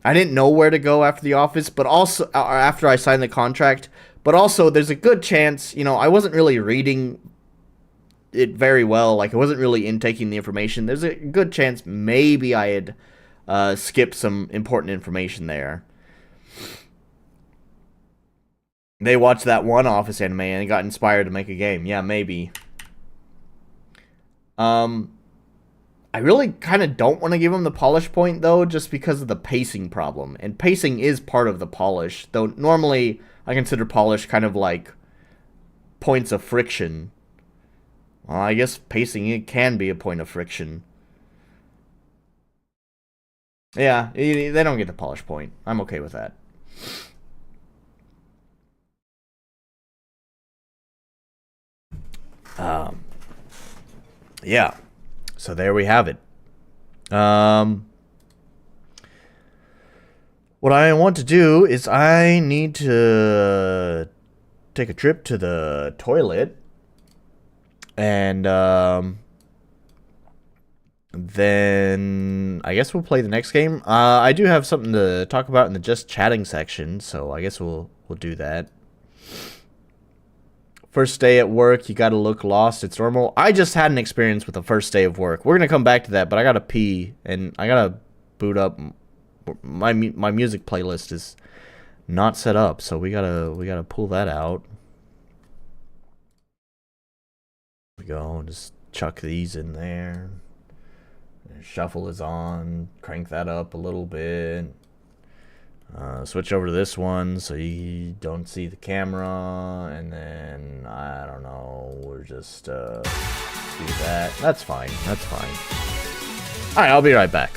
I didn't know where to go after the office, but also after I signed the contract. But also, there's a good chance, I wasn't really reading it very well. Like, I wasn't really intaking the information. There's a good chance maybe I had skipped some important information there. They watched that one Office anime and got inspired to make a game. Yeah, maybe. I really kind of don't want to give them the polish point, though, just because of the pacing problem. And pacing is part of the polish, though normally I consider polish kind of like points of friction. Well, I guess pacing it can be a point of friction. Yeah, they don't get the polish point. I'm okay with that. Yeah. So there we have it. What I want to do is I need to take a trip to the toilet. And, then I guess we'll play the next game. I do have something to talk about in the just chatting section, so I guess we'll do that. First day at work, you gotta look lost. It's normal. I just had an experience with the first day of work. We're gonna come back to that, but I gotta pee, and I gotta boot up. My music playlist is not set up, so we gotta pull that out. We go, just chuck these in there. Shuffle is on. Crank that up a little bit. Switch over to this one so you don't see the camera, and then I don't know. We'll just do that. That's fine. That's fine. All right, I'll be right back.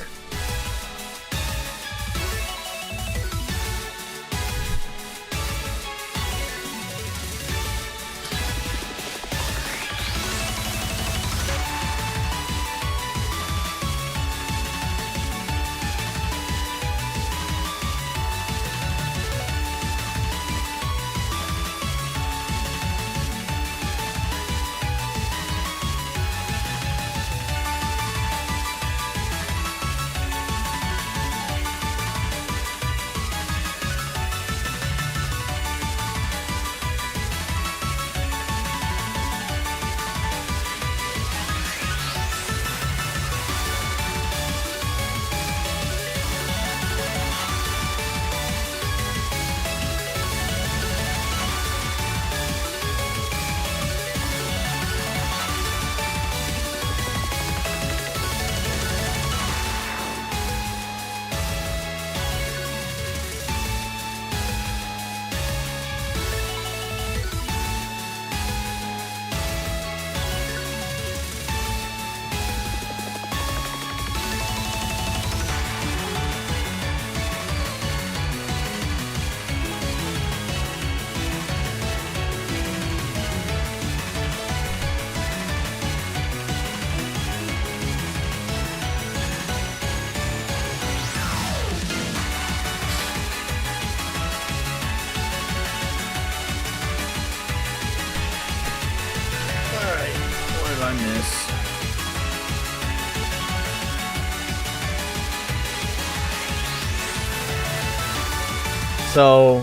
So,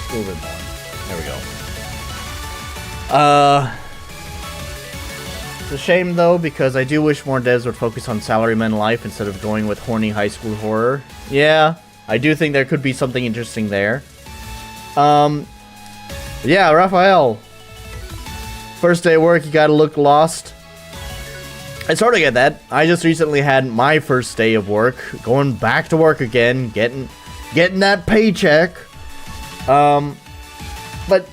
a little bit more. There we go. It's a shame though, because I do wish more devs would focus on salaryman life instead of going with horny high school horror. Yeah, I do think there could be something interesting there. Yeah, Raphael. First day of work, you gotta look lost. I sort of get that. I just recently had my first day of work, going back to work again, getting that paycheck. But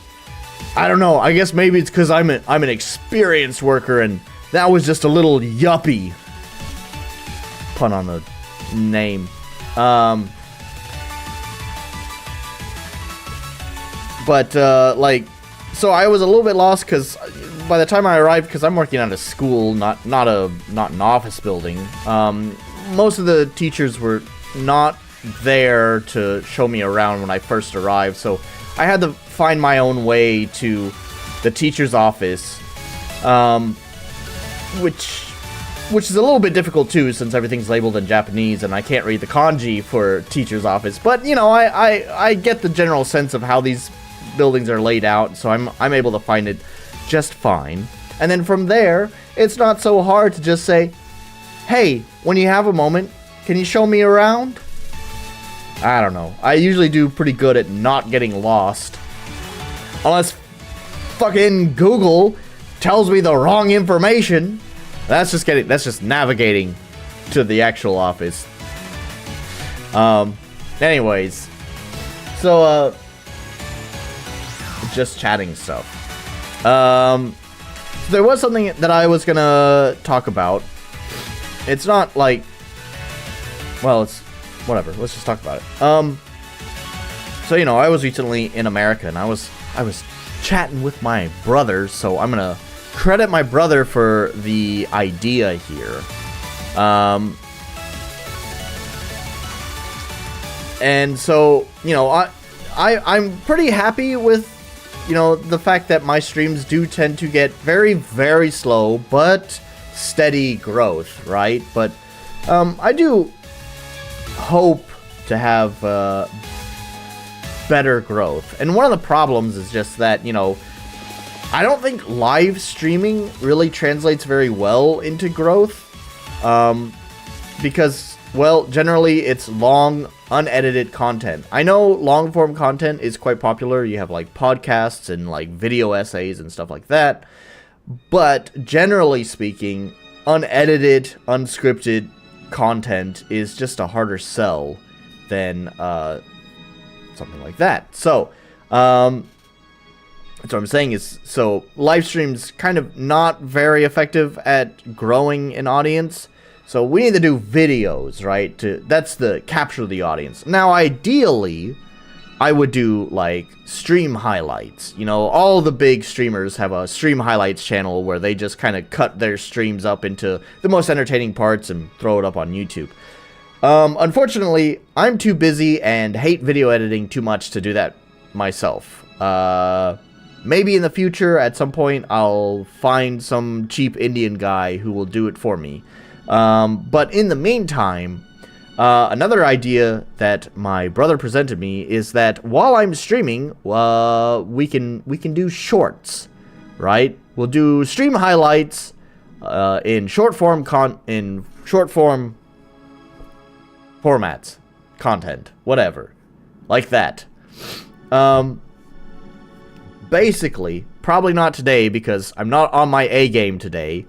I don't know. I guess maybe it's because I'm an experienced worker, and that was just a little yuppie. Pun on the name. Like, so I was a little bit lost because by the time I arrived, because I'm working at a school, not an office building. Most of the teachers were not there to show me around when I first arrived, so I had to find my own way to the teacher's office, which is a little bit difficult too, since everything's labeled in Japanese and I can't read the kanji for teacher's office. But you know, I get the general sense of how these buildings are laid out, so I'm able to find it just fine. And then from there, it's not so hard to just say, hey, when you have a moment, can you show me around? I don't know. I usually do pretty good at not getting lost. Unless fucking Google tells me the wrong information. That's just navigating to the actual office. Anyways. So, just chatting stuff. There was something that I was gonna talk about. It's not like, well, it's whatever. Let's just talk about it. So you know, I was recently in America, and I was chatting with my brother. So I'm gonna credit my brother for the idea here. And so, you know, I'm pretty happy with, you know, the fact that my streams do tend to get very, very slow, but steady growth, right? But I do hope to have better growth. And one of the problems is just that, you know, I don't think live streaming really translates very well into growth. Because, well, generally it's long, unedited content. I know long form content is quite popular. You have like podcasts and like video essays and stuff like that. But generally speaking, unedited, unscripted content is just a harder sell than something like that. So, that's what I'm saying is, so live streams kind of not very effective at growing an audience. So we need to do videos, right? That's the capture the audience. Now, ideally, I would do like stream highlights. You know, all the big streamers have a stream highlights channel where they just kind of cut their streams up into the most entertaining parts and throw it up on YouTube. Unfortunately, I'm too busy and hate video editing too much to do that myself. Maybe in the future, at some point, I'll find some cheap Indian guy who will do it for me. But in the meantime, another idea that my brother presented me is that while I'm streaming, we can do shorts, right? We'll do stream highlights in short form formats, content, whatever, like that. Basically, probably not today because I'm not on my A game today,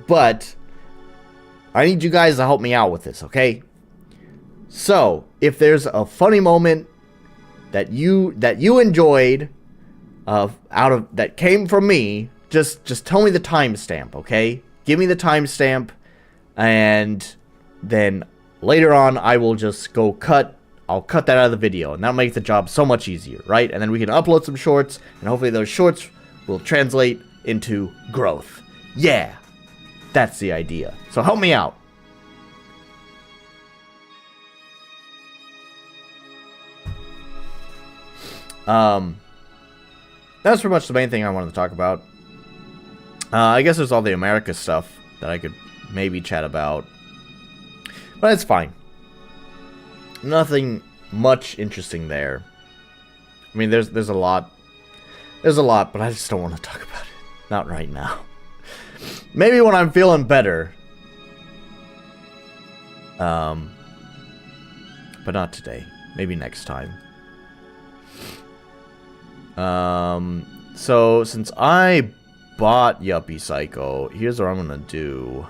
but I need you guys to help me out with this, okay? So, if there's a funny moment that you enjoyed that came from me, just tell me the timestamp, okay? Give me the timestamp, and then later on I will just I'll cut that out of the video, and that'll make the job so much easier, right? And then we can upload some shorts, and hopefully those shorts will translate into growth. Yeah! That's the idea. So help me out. That's pretty much the main thing I wanted to talk about. I guess there's all the America stuff that I could maybe chat about. But it's fine. Nothing much interesting there. I mean, there's a lot. There's a lot, but I just don't want to talk about it. Not right now. Maybe when I'm feeling better. But not today. Maybe next time. So since I bought Yuppie Psycho, here's what I'm gonna do.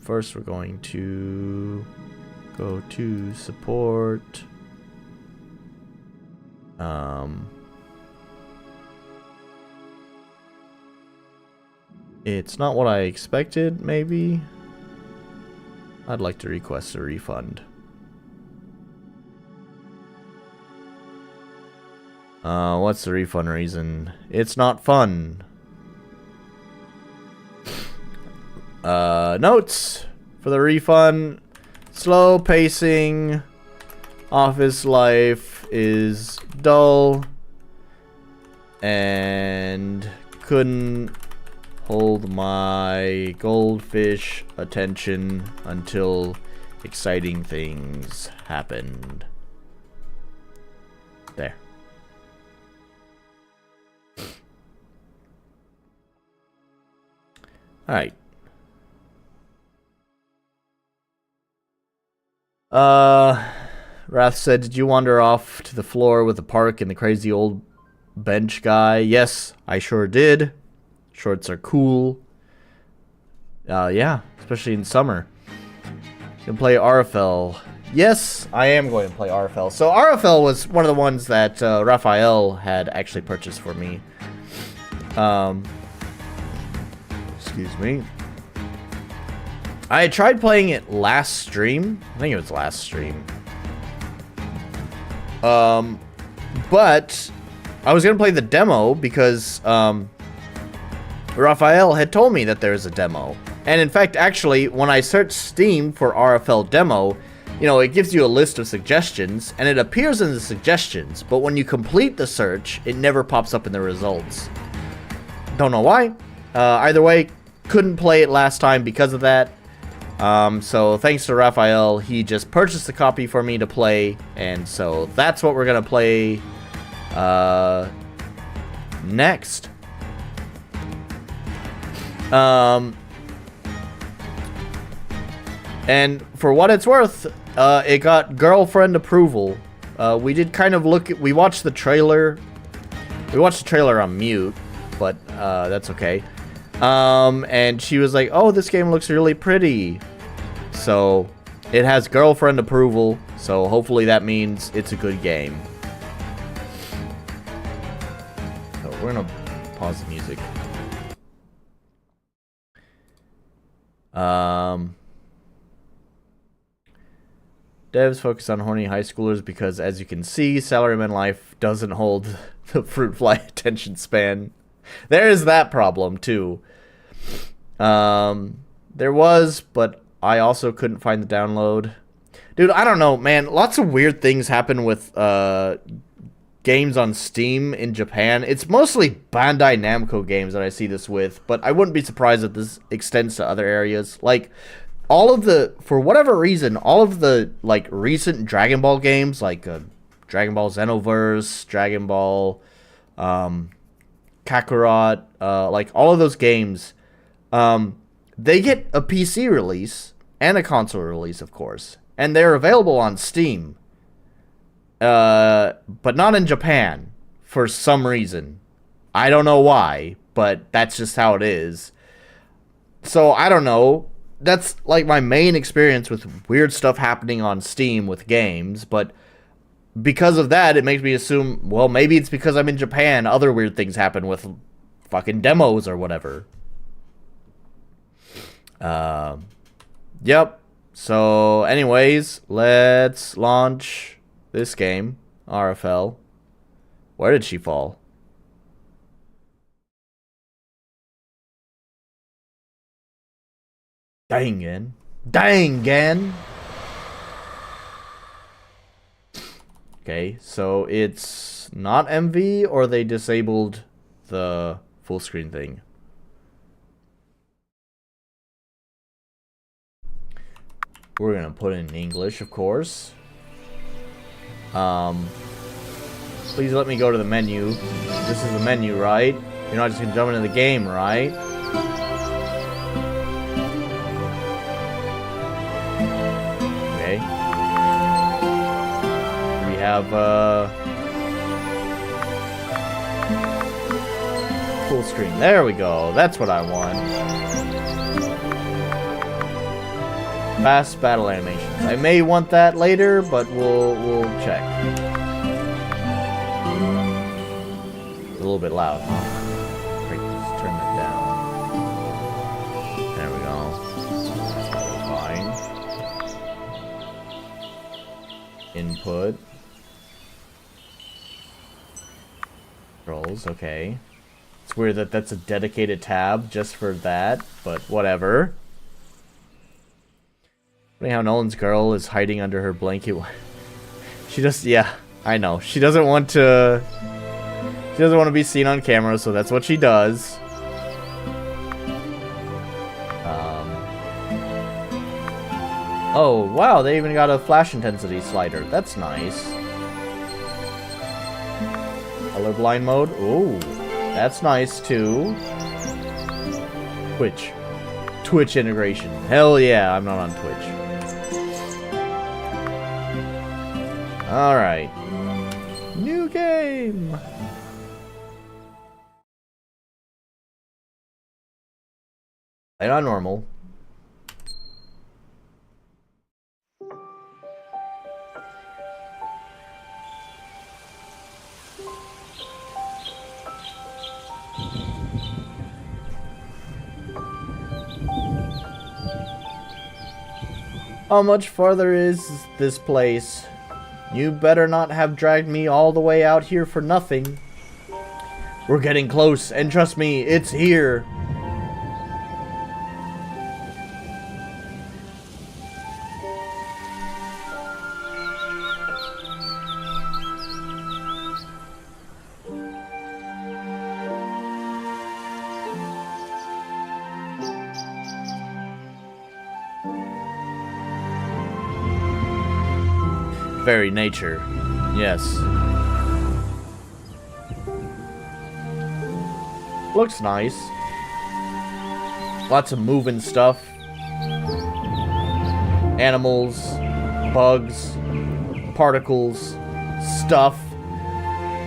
First we're going to go to support. It's not what I expected, maybe. I'd like to request a refund. What's the refund reason? It's not fun. Notes for the refund. Slow pacing. Office life is dull. And couldn't hold my goldfish attention until exciting things happened. There. Alright. Wrath said, did you wander off to the floor with the park and the crazy old bench guy? Yes, I sure did. Shorts are cool. Yeah, especially in summer. You can play Ara Fell Yes, I am going to play Ara Fell. So Ara Fell was one of the ones that Raphael had actually purchased for me. Excuse me. I had tried playing it last stream. I think it was last stream. But I was going to play the demo because Raphael had told me that there's a demo. And in fact, actually, when I searched Steam for RFL demo, you know, it gives you a list of suggestions, and it appears in the suggestions, but when you complete the search, it never pops up in the results. Don't know why. Either way, couldn't play it last time because of that. So thanks to Raphael, he just purchased a copy for me to play, and so that's what we're gonna play next. And for what it's worth, it got girlfriend approval. We did kind of we watched the trailer. We watched the trailer on mute, but that's okay. And she was like, "Oh, this game looks really pretty." So it has girlfriend approval. So hopefully that means it's a good game. So we're gonna pause the music. Devs focus on horny high schoolers because, as you can see, salaryman life doesn't hold the fruit fly attention span. There is that problem, too. There was, but I also couldn't find the download. Dude, I don't know, man. Lots of weird things happen with games on Steam in Japan. It's mostly Bandai Namco games that I see this with, but I wouldn't be surprised if this extends to other areas. Like, all of the, for whatever reason, all of the, like, recent Dragon Ball games, like Dragon Ball Xenoverse, Dragon Ball Kakarot, like, all of those games, they get a PC release and a console release, of course, and they're available on Steam, but not in Japan, for some reason. I don't know why, but that's just how it is. So, I don't know. That's like my main experience with weird stuff happening on Steam with games, but because of that, it makes me assume, well, maybe it's because I'm in Japan, other weird things happen with fucking demos or whatever. Yep. So, anyways, let's launch this game, Ara Fell. Where did she fall? Dang again. Okay, so it's not MV, or they disabled the full screen thing. We're gonna put it in English, of course. Please let me go to the menu. This is the menu, right? You're not just gonna jump into the game, right? Okay. We have, full screen. There we go. That's what I want. Fast battle animations. I may want that later, but we'll check. A little bit loud, huh? Great, just turn that down. There we go. That's fine. Input. Controls, okay. It's weird that that's a dedicated tab just for that, but whatever. Funny how Nolan's girl is hiding under her blanket. She just, yeah, I know. She doesn't want to be seen on camera, so that's what she does. Oh, wow, they even got a flash intensity slider. That's nice. Colorblind mode. Ooh, that's nice, too. Twitch integration. Hell yeah, I'm not on Twitch. Alright. New game! Play on normal. How much farther is this place? You better not have dragged me all the way out here for nothing. We're getting close, and trust me, it's here. Very nature. Yes. Looks nice. Lots of moving stuff. Animals, bugs, particles, stuff.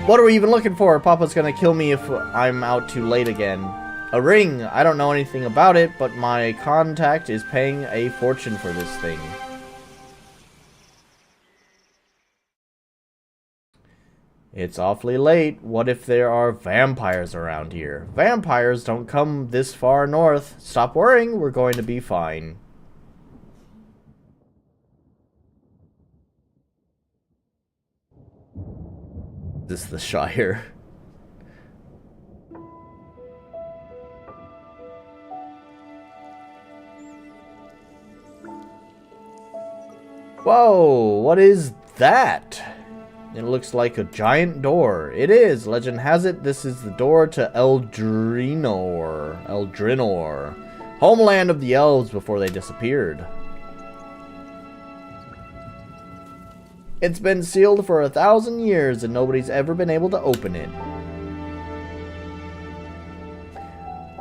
What are we even looking for? Papa's gonna kill me if I'm out too late again. A ring. I don't know anything about it, but my contact is paying a fortune for this thing. It's awfully late. What if there are vampires around here? Vampires don't come this far north. Stop worrying, we're going to be fine. This is the Shire. Whoa, what is that? It looks like a giant door. It is. Legend has it, this is the door to Eldrinor, homeland of the elves before they disappeared. It's been sealed for 1,000 years and nobody's ever been able to open it.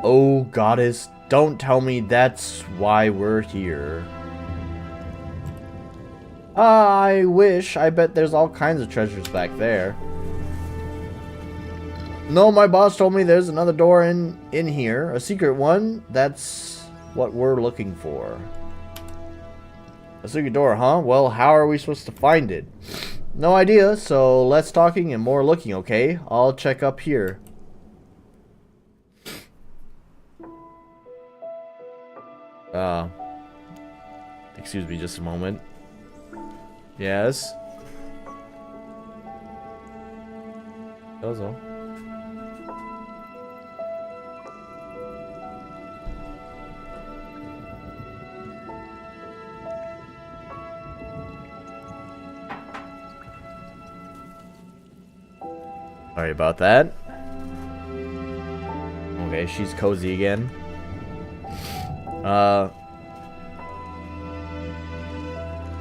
Oh, goddess, don't tell me that's why we're here. I wish. I bet there's all kinds of treasures back there. No, my boss told me there's another door in here. A secret one. That's what we're looking for. A secret door, huh? Well, how are we supposed to find it? No idea, so less talking and more looking, okay? I'll check up here. Excuse me just a moment. Yes. Dozo. Sorry about that. Okay, she's cozy again.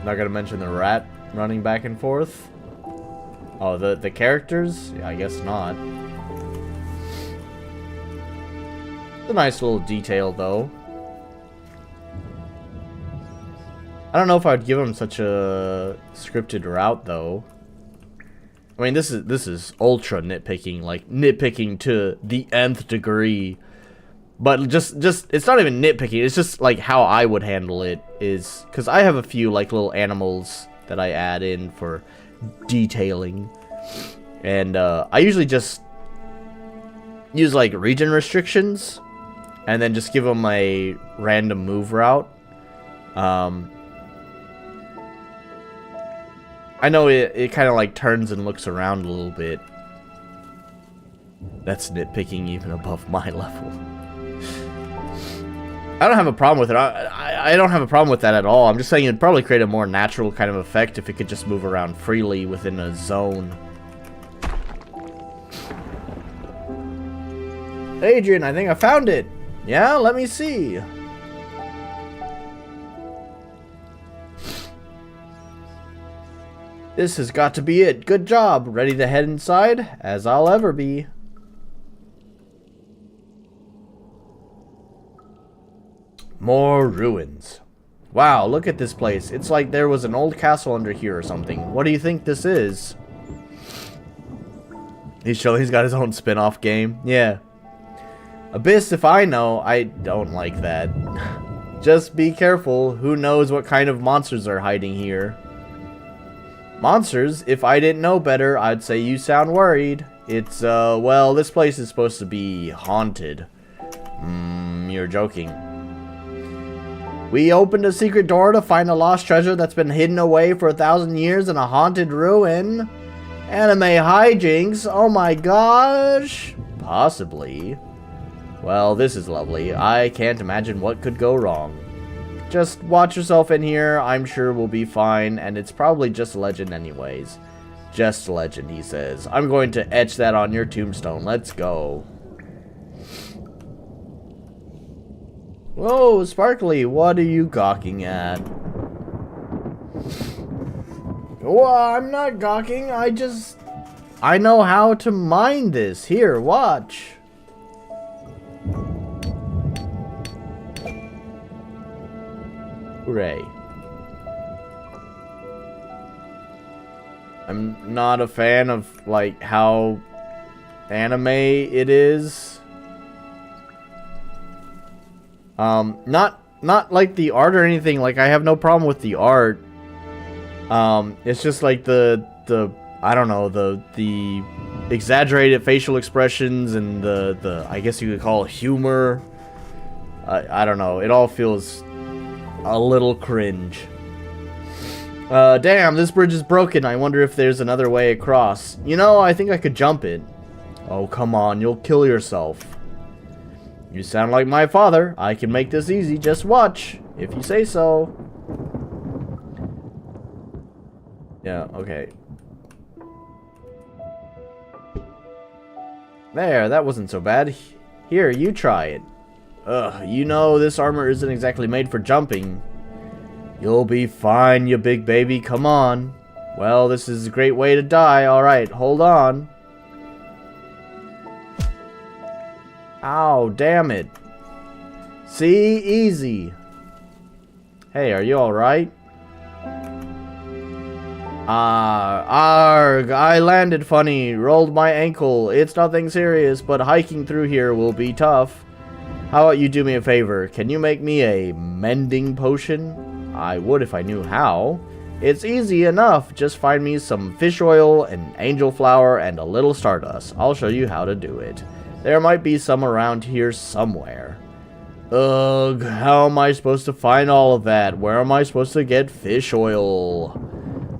Not gonna mention the rat running back and forth. Oh, the characters? Yeah, I guess not. It's a nice little detail, though. I don't know if I'd give him such a scripted route, though. I mean, this is ultra nitpicking, like nitpicking to the nth degree. But just it's not even nitpicking. It's just like how I would handle it is because I have a few like little animals that I add in for detailing, and I usually just use like region restrictions, and then just give them a random move route. I know it kind of like turns and looks around a little bit. That's nitpicking even above my level. I don't have a problem with it. I don't have a problem with that at all. I'm just saying it'd probably create a more natural kind of effect if it could just move around freely within a zone. Adrian, I think I found it. Yeah, let me see. This has got to be it. Good job. Ready to head inside? As I'll ever be. More ruins. Wow, look at this place. It's like there was an old castle under here or something. What do you think this is? He's got his own spin-off game. Yeah. Abyss, if I know, I don't like that. Just be careful. Who knows what kind of monsters are hiding here? Monsters? If I didn't know better, I'd say you sound worried. It's, well, this place is supposed to be haunted. You're joking. We opened a secret door to find a lost treasure that's been hidden away for 1,000 years in a haunted ruin. Anime hijinks? Oh my gosh. Possibly. Well, this is lovely. I can't imagine what could go wrong. Just watch yourself in here. I'm sure we'll be fine, and it's probably just a legend anyways. Just a legend, he says. I'm going to etch that on your tombstone. Let's go. Whoa, Sparkly, what are you gawking at? Well, I'm not gawking. I know how to mine this. Here, watch. Hooray. I'm not a fan of, like, how anime it is. Not like the art or anything. Like, I have no problem with the art. It's just like the I don't know, the exaggerated facial expressions and the I guess you could call it humor. I don't know. It all feels a little cringe. Damn, this bridge is broken. I wonder if there's another way across. You know, I think I could jump it. Oh, come on. You'll kill yourself. You sound like my father. I can make this easy. Just watch. If you say so. Yeah, okay. There, that wasn't so bad. Here, you try it. Ugh, you know this armor isn't exactly made for jumping. You'll be fine, you big baby. Come on. Well, this is a great way to die. Alright, hold on. Ow, damn it. See? Easy. Hey, are you alright? Arg, I landed funny, rolled my ankle. It's nothing serious, but hiking through here will be tough. How about you do me a favor? Can you make me a mending potion? I would if I knew how. It's easy enough. Just find me some fish oil, an angel flower, and a little stardust. I'll show you how to do it. There might be some around here somewhere. Ugh, how am I supposed to find all of that? Where am I supposed to get fish oil?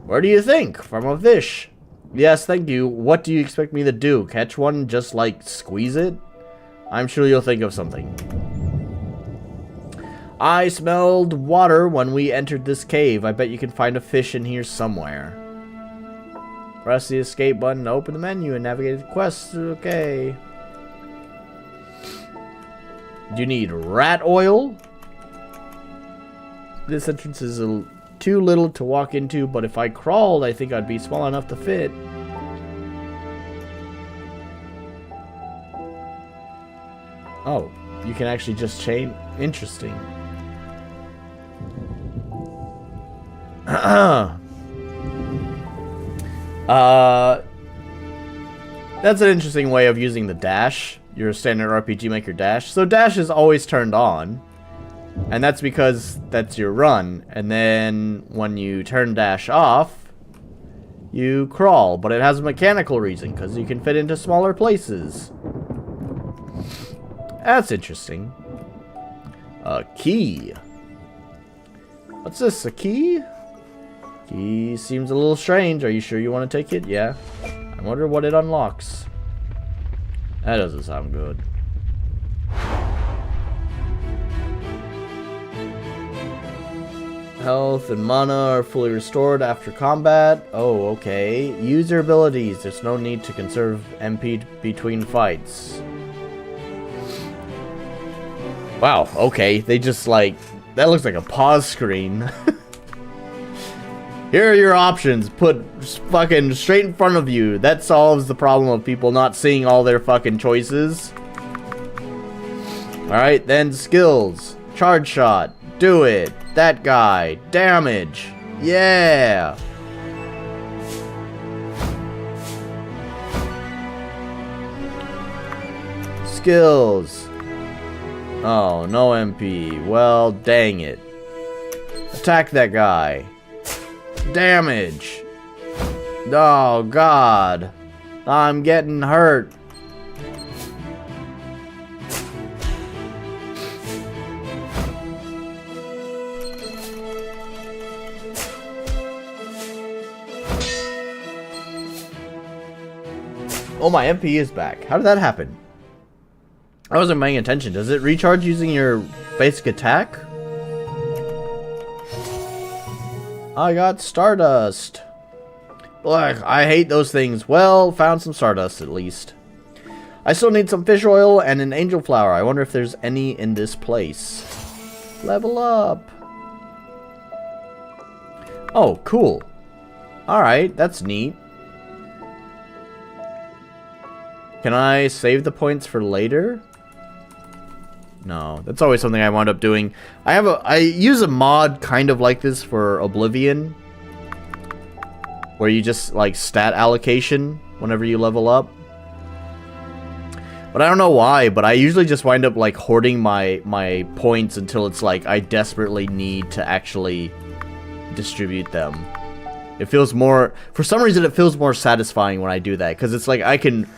Where do you think? From a fish. Yes, thank you. What do you expect me to do? Catch one and just, like, squeeze it? I'm sure you'll think of something. I smelled water when we entered this cave. I bet you can find a fish in here somewhere. Press the escape button to open the menu and navigate the quest. Okay. Do you need rat oil? This entrance is too little to walk into, but if I crawled, I think I'd be small enough to fit. Oh, you can actually just chain. Interesting. That's an interesting way of using the dash. Your standard RPG Maker dash. So dash is always turned on. And that's because that's your run. And then when you turn dash off, you crawl. But it has a mechanical reason, because you can fit into smaller places. That's interesting. A key. What's this, a key? Key seems a little strange. Are you sure you want to take it? Yeah. I wonder what it unlocks. That doesn't sound good. Health and mana are fully restored after combat. Oh, okay. Use your abilities. There's no need to conserve MP between fights. Wow, okay. They just, like... That looks like a pause screen. Here are your options. Put fucking straight in front of you. That solves the problem of people not seeing all their fucking choices. Alright, then skills. Charge shot. Do it. That guy. Damage. Yeah. Skills. Oh, no MP. Well, dang it. Attack that guy. Damage. Oh, God. I'm getting hurt. Oh, my MP is back. How did that happen? I wasn't paying attention. Does it recharge using your basic attack? I got Stardust. Ugh, I hate those things. Well, found some Stardust at least. I still need some fish oil and an angel flower. I wonder if there's any in this place. Level up. Oh, cool. Alright, that's neat. Can I save the points for later? No, that's always something I wound up doing. I use a mod kind of like this for Oblivion, where you just like stat allocation whenever you level up. But I don't know why, but I usually just wind up like hoarding my points until it's like I desperately need to actually distribute them. It feels more, for some reason it feels more satisfying when I do that, because it's like I can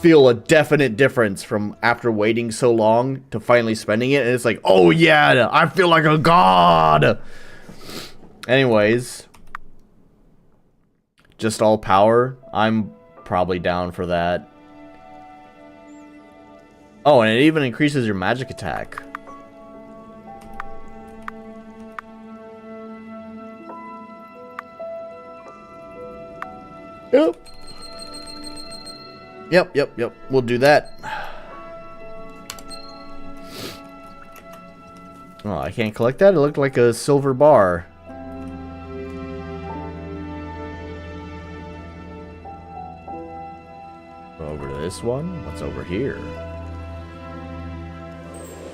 feel a definite difference from after waiting so long to finally spending it, and it's like, oh yeah, I feel like a god. Anyways, just all power. I'm probably down for that. Oh, and it even increases your magic attack. Yep. We'll do that. Oh, I can't collect that? It looked like a silver bar. Over to this one. What's over here?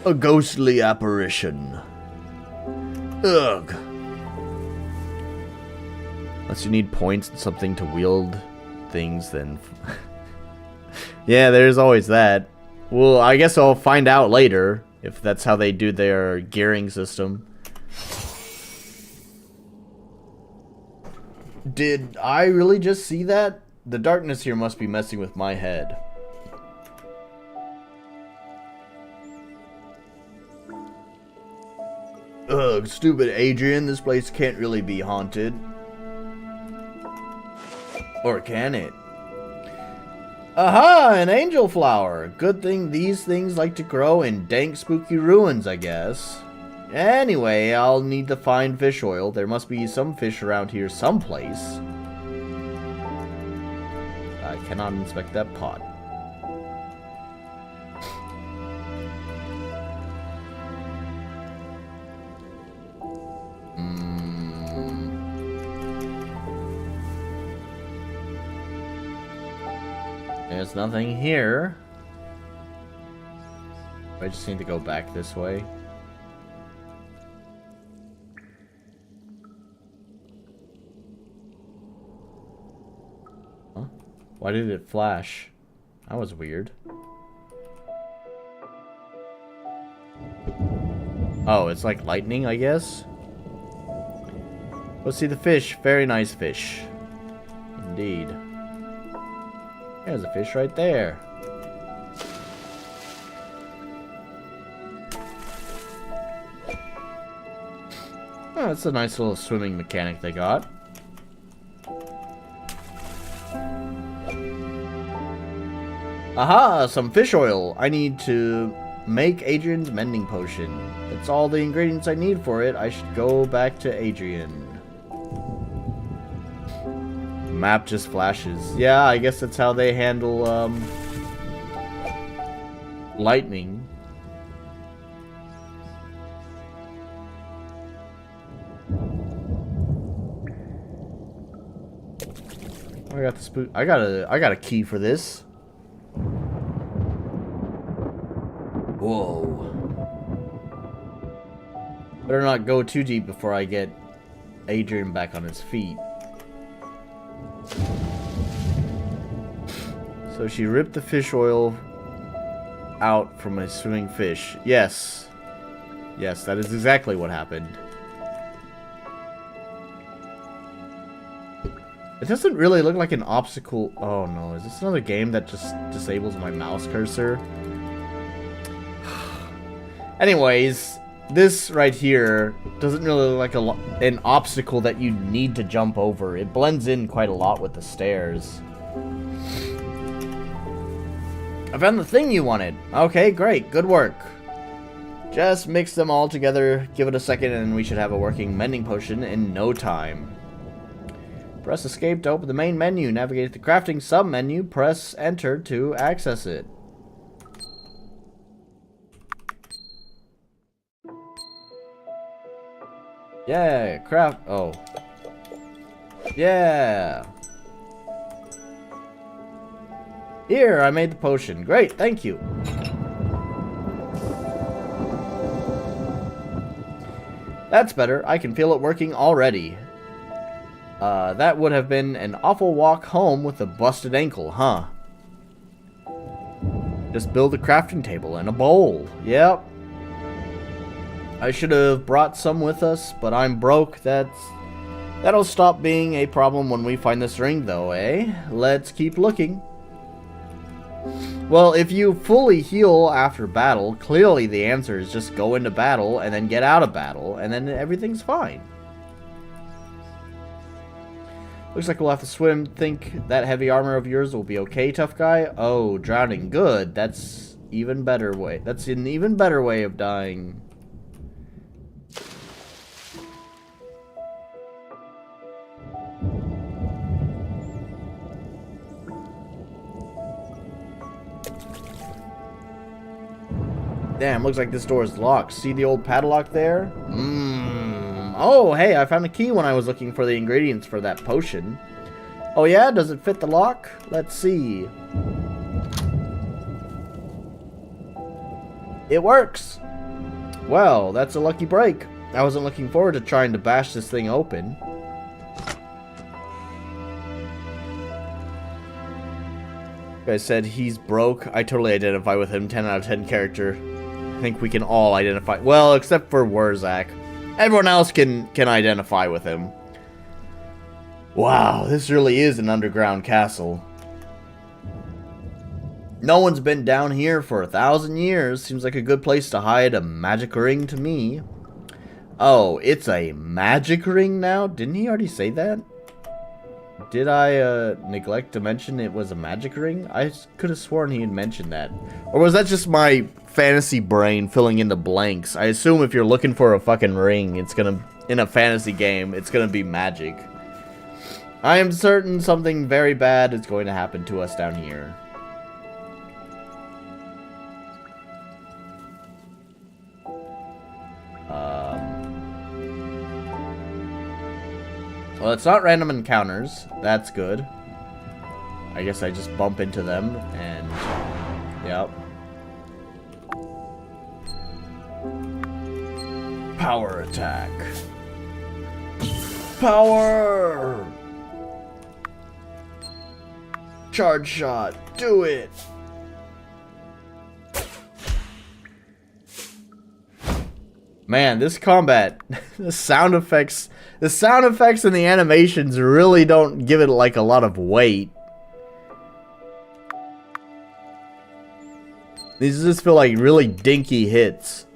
A ghostly apparition. Ugh. Unless you need points and something to wield things, then... Yeah, there's always that. Well, I guess I'll find out later if that's how they do their gearing system. Did I really just see that? The darkness here must be messing with my head. Ugh, stupid Adrian, this place can't really be haunted. Or can it? Aha! An angel flower! Good thing these things like to grow in dank, spooky ruins, I guess. Anyway, I'll need to find fish oil. There must be some fish around here someplace. I cannot inspect that pot. There's nothing here. I just need to go back this way. Huh? Why did it flash? That was weird. Oh, it's like lightning, I guess? Let's see the fish. Very nice fish. Indeed. There's a fish right there. Oh, that's a nice little swimming mechanic they got. Aha! Some fish oil. I need to make Adrian's mending potion. That's all the ingredients I need for it. I should go back to Adrian. Map just flashes. Yeah, I guess that's how they handle lightning. I got the spook. I got a key for this. Whoa. Better not go too deep before I get Adrian back on his feet. So she ripped the fish oil out from a swimming fish. Yes. Yes, that is exactly what happened. It doesn't really look like an obstacle. Oh no, is this another game that just disables my mouse cursor? Anyways, this right here doesn't really look like an obstacle that you need to jump over. It blends in quite a lot with the stairs. I found the thing you wanted. Okay, great. Good work. Just mix them all together, give it a second, and we should have a working mending potion in no time. Press escape to open the main menu. Navigate to the crafting sub-menu. Press enter to access it. Yeah, craft. Oh. Yeah. Here, I made the potion. Great, thank you. That's better. I can feel it working already. That would have been an awful walk home with a busted ankle, huh? Just build a crafting table and a bowl. Yep. I should have brought some with us, but I'm broke. That'll stop being a problem when we find this ring, though, eh? Let's keep looking. Well, if you fully heal after battle, clearly the answer is just go into battle and then get out of battle, and then everything's fine. Looks like we'll have to swim. Think that heavy armor of yours will be okay, tough guy? Oh, drowning. Good. That's even better way. That's an even better way of dying. Damn, looks like this door is locked. See the old padlock there? Oh, hey, I found a key when I was looking for the ingredients for that potion. Oh yeah? Does it fit the lock? Let's see. It works! Well, that's a lucky break. I wasn't looking forward to trying to bash this thing open. You guys said he's broke. I totally identify with him. 10 out of 10 character. I think we can all identify. Well, except for Wurzak. Everyone else can identify with him. Wow, this really is an underground castle. No one's been down here for 1,000 years. Seems like a good place to hide a magic ring to me. Oh, it's a magic ring now? Didn't he already say that? Did I neglect to mention it was a magic ring? I could have sworn he had mentioned that. Or was that just my fantasy brain filling in the blanks? I assume if you're looking for a fucking ring, it's gonna, in a fantasy game, it's gonna be magic. I am certain something very bad is going to happen to us down here. Well, it's not random encounters. That's good. I guess I just bump into them and... Yep. Power attack. Power! Charge shot. Do it! Man, this combat, the sound effects and the animations really don't give it like a lot of weight. These just feel like really dinky hits.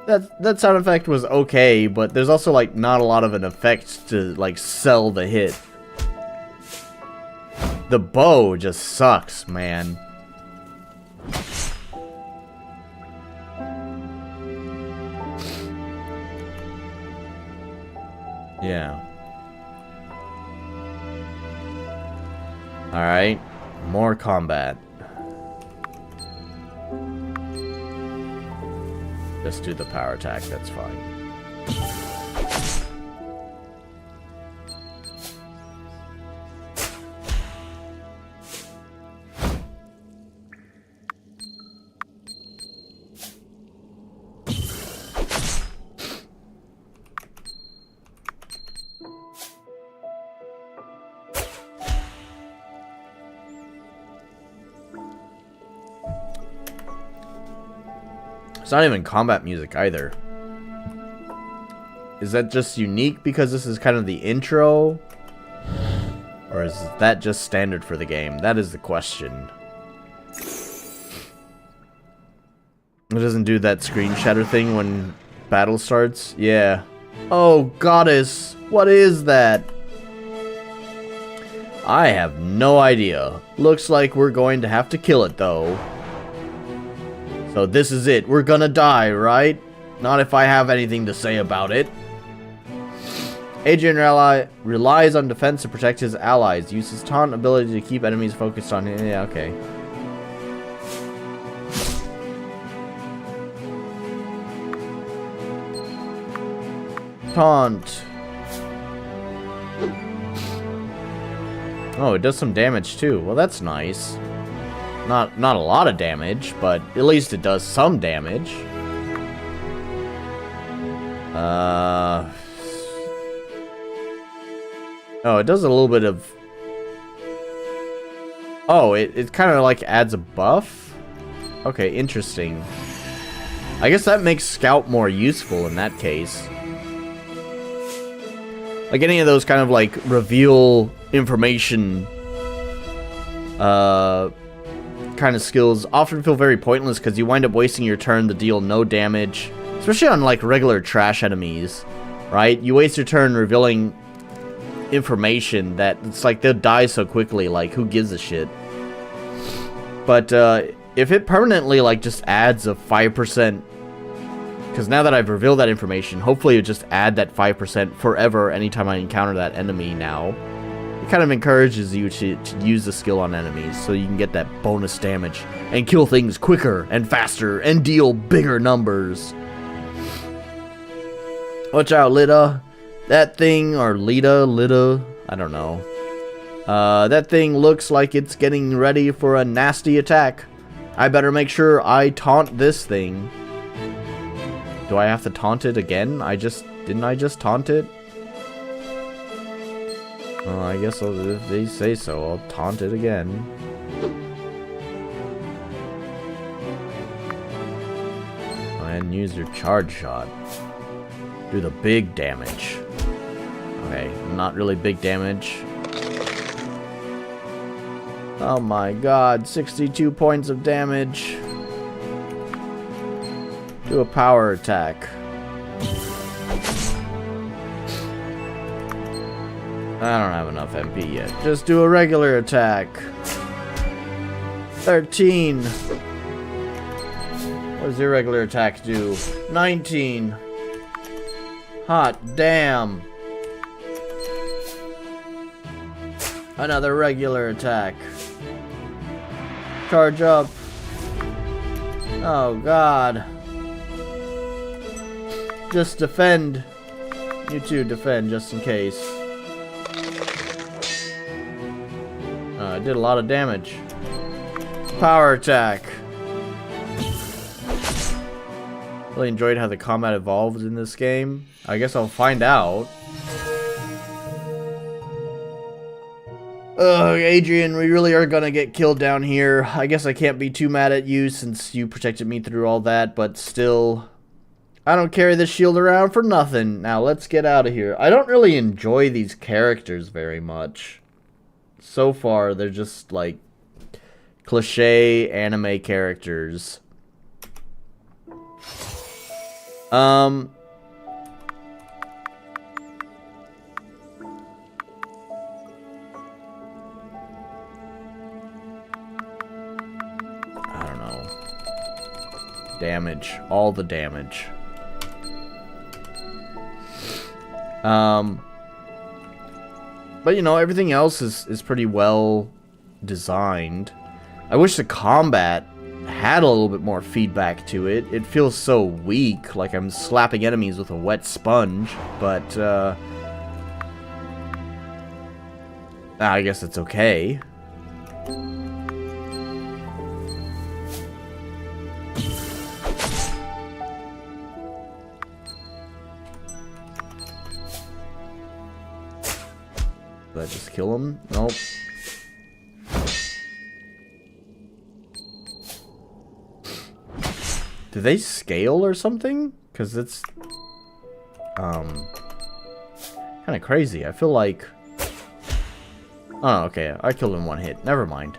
That sound effect was okay, but there's also like not a lot of an effect to like sell the hit. The bow just sucks, man. Yeah. Alright. More combat. Just do the power attack, that's fine. It's not even combat music either. Is that just unique because this is kind of the intro? Or is that just standard for the game? That is the question. It doesn't do that screen shatter thing when battle starts? Yeah. Oh, goddess. What is that? I have no idea. Looks like we're going to have to kill it, though. So this is it. We're gonna die, right? Not if I have anything to say about it. Adrian relies on defense to protect his allies. Uses taunt ability to keep enemies focused on him. Yeah, okay. Taunt. Oh, it does some damage too. Well, that's nice. Not a lot of damage, but at least it does some damage. Oh, it does a little bit of... Oh, it kind of like adds a buff? Okay, interesting. I guess that makes Scout more useful in that case. Like any of those kind of like reveal information kind of skills often feel very pointless because you wind up wasting your turn to deal no damage. Especially on like regular trash enemies, right? You waste your turn revealing information that it's like they'll die so quickly, like who gives a shit. But if it permanently like just adds a 5%, because now that I've revealed that information, hopefully it just add that 5% forever anytime I encounter that enemy now. It kind of encourages you to use the skill on enemies so you can get that bonus damage and kill things quicker and faster and deal bigger numbers. Watch out, Lita. That thing, or Lita, I don't know. That thing looks like it's getting ready for a nasty attack. I better make sure I taunt this thing. Do I have to taunt it again? Didn't I just taunt it? Well, I guess if they say so, I'll taunt it again. And use your charge shot. Do the big damage. Okay, not really big damage. Oh my god, 62 points of damage. Do a power attack. I don't have enough MP yet. Just do a regular attack. 13. What does your regular attack do? 19. Hot damn. Another regular attack. Charge up. Oh god. Just defend. You two defend just in case. I did a lot of damage. Power attack. Really enjoyed how the combat evolved in this game. I guess I'll find out. Ugh, Adrian, we really are gonna get killed down here. I guess I can't be too mad at you since you protected me through all that, but still, I don't carry this shield around for nothing. Now, let's get out of here. I don't really enjoy these characters very much. So far, they're just, like, cliche anime characters. I don't know. Damage. All the damage. But, you know, everything else is pretty well designed. I wish the combat had a little bit more feedback to it. It feels so weak, like I'm slapping enemies with a wet sponge, but, I guess it's okay. Did I just kill him? Nope. Do they scale or something? Because it's kind of crazy. I feel like... Oh, okay. I killed him in one hit. Never mind.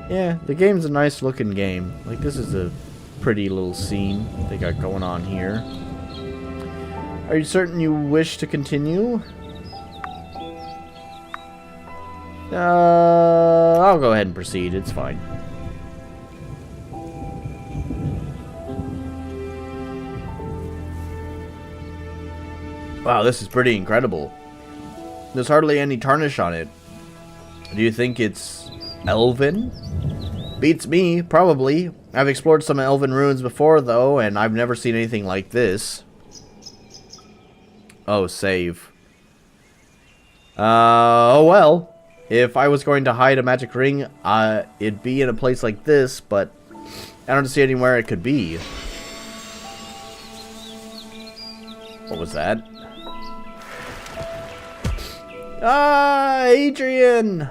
Yeah, the game's a nice looking game. Like, this is a pretty little scene they got going on here. Are you certain you wish to continue? I'll go ahead and proceed. It's fine. Wow, this is pretty incredible. There's hardly any tarnish on it. Do you think it's elven? Beats me, probably. I've explored some elven ruins before, though, and I've never seen anything like this. Oh, save. Oh well. If I was going to hide a magic ring, it'd be in a place like this, but I don't see anywhere it could be. What was that? Ah, Adrian!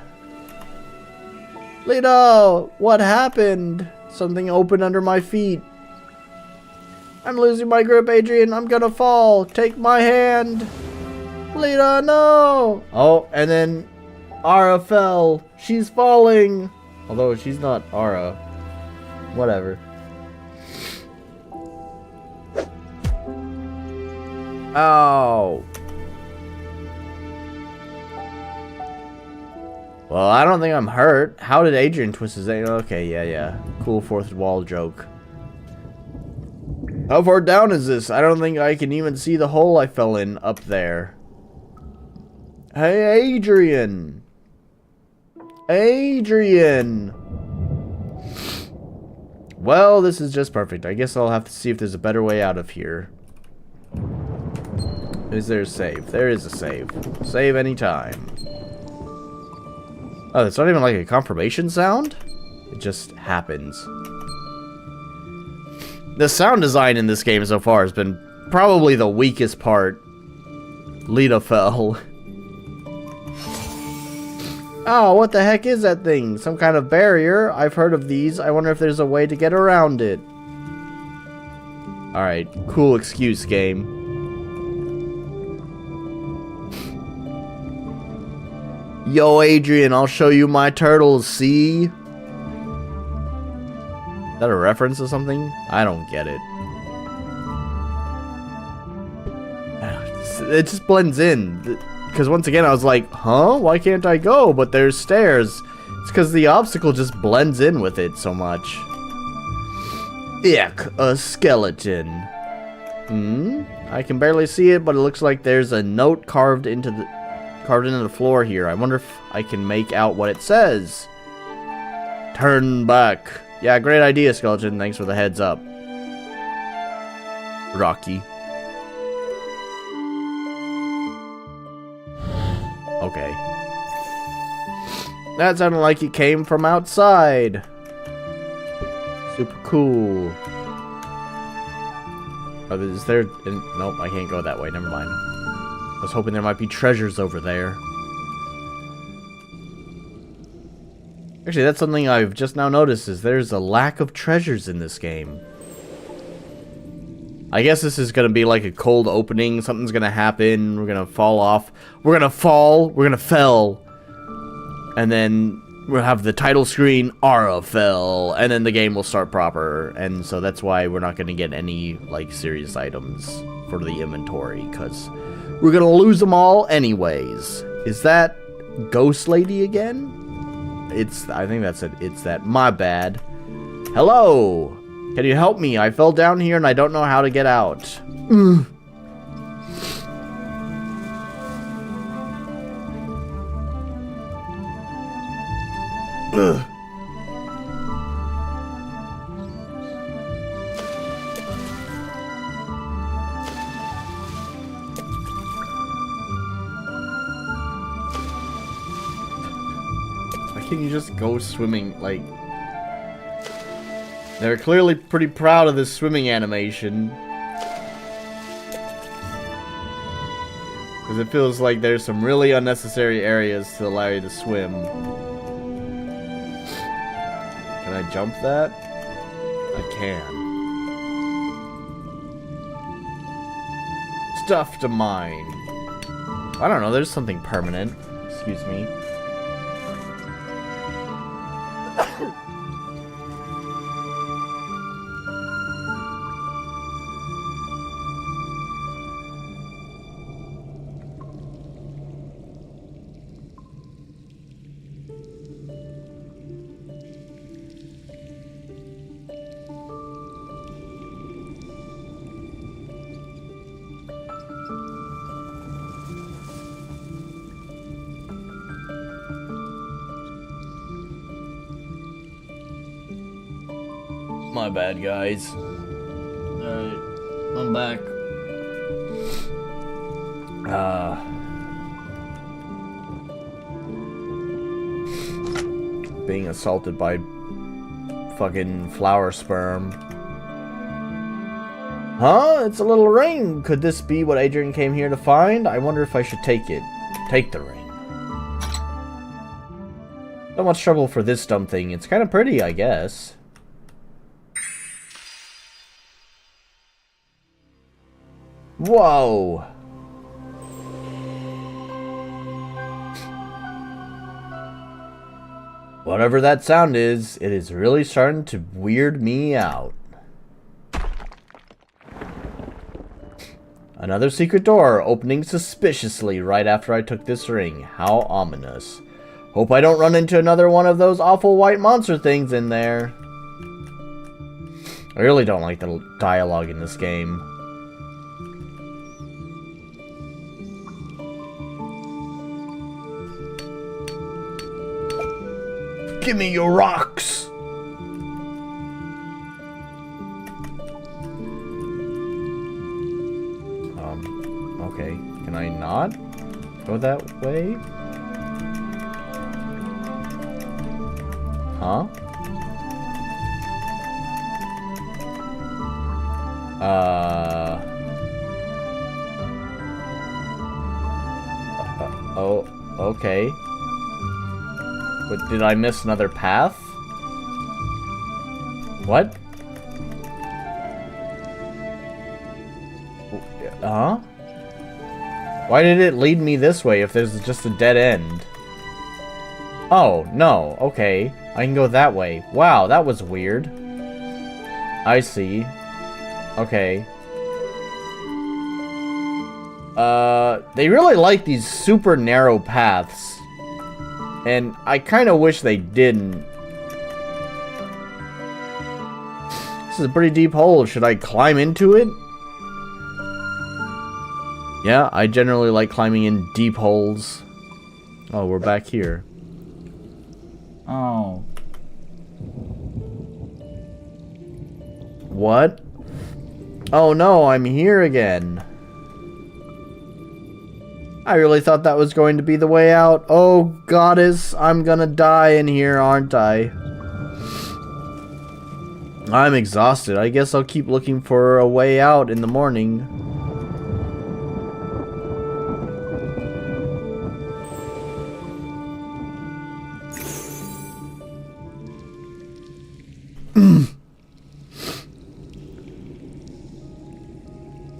Lito, what happened? Something opened under my feet. I'm losing my grip, Adrian. I'm gonna fall. Take my hand. Lito, no! Oh, and then Ara fell. She's falling. Although she's not Ara. Whatever. Oh. Well, I don't think I'm hurt. How did Adrian twist his ankle? Okay, yeah. Cool fourth wall joke. How far down is this? I don't think I can even see the hole I fell in up there. Hey, Adrian. Adrian. Well, this is just perfect. I guess I'll have to see if there's a better way out of here. Is there a save? There is a save. Save anytime. Oh, it's not even like a confirmation sound? It just happens. The sound design in this game so far has been probably the weakest part. Lito fell. Oh, what the heck is that thing? Some kind of barrier? I've heard of these. I wonder if there's a way to get around it. Alright, cool excuse, game. Yo, Adrian, I'll show you my turtles, see? Is that a reference to something? I don't get it. It just blends in. Because once again, I was like, huh? Why can't I go? But there's stairs. It's because the obstacle just blends in with it so much. Ick, a skeleton. I can barely see it, but it looks like there's a note carved into the floor here. I wonder if I can make out what it says. Turn back. Yeah, great idea, skeleton. Thanks for the heads up. Rocky. Okay. That sounded like it came from outside. Super cool. Oh, is there... Nope, I can't go that way. Never mind. I was hoping there might be treasures over there. Actually, that's something I've just now noticed, is there's a lack of treasures in this game. I guess this is going to be like a cold opening. Something's going to happen. We're going to fall off. We're going to fall. We're going to fell. And then we'll have the title screen, Ara Fell. And then the game will start proper. And so that's why we're not going to get any, like, serious items for the inventory. Because we're going to lose them all anyways. Is that Ghost Lady again? I think that's it. It's that. My bad. Hello! Can you help me? I fell down here and I don't know how to get out. Ugh. Why can't you just go swimming, like... They're clearly pretty proud of this swimming animation. Because it feels like there's some really unnecessary areas to allow you to swim. Can I jump that? I can. Stuff to mine. I don't know, there's something permanent. Excuse me. My bad, guys. Alright, I'm back. Being assaulted by fucking flower sperm. Huh? It's a little ring. Could this be what Adrian came here to find? I wonder if I should take it. Take the ring. So much trouble for this dumb thing. It's kind of pretty, I guess. Whoa. Whatever that sound is, it is really starting to weird me out. Another secret door opening suspiciously right after I took this ring. How ominous. Hope I don't run into another one of those awful white monster things in there. I really don't like the dialogue in this game. Give me your rocks! Okay. Can I not go that way? Huh? Oh, okay. But did I miss another path? What? Huh? Why did it lead me this way if there's just a dead end? Oh, no. Okay. I can go that way. Wow, that was weird. I see. Okay. They really like these super narrow paths. And I kind of wish they didn't. This is a pretty deep hole. Should I climb into it? Yeah, I generally like climbing in deep holes. Oh, we're back here. Oh. What? Oh no, I'm here again. I really thought that was going to be the way out. Oh, goddess, I'm gonna die in here, aren't I? I'm exhausted. I guess I'll keep looking for a way out in the morning.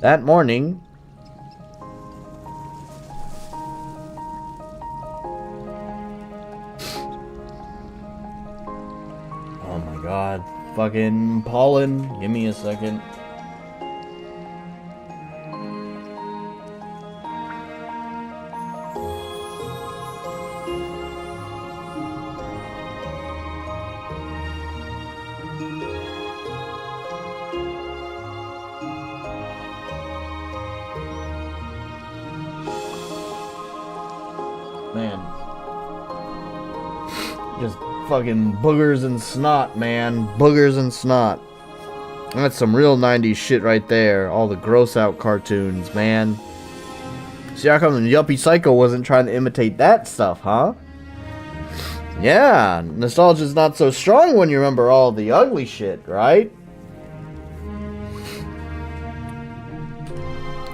That morning... Oh my god. Fucking pollen. Give me a second. Man. Just fucking boogers and snot, man. Boogers and snot. That's some real 90s shit right there. All the gross out cartoons, man. See how come Yuppie Psycho wasn't trying to imitate that stuff, huh? Yeah, nostalgia's not so strong when you remember all the ugly shit, right?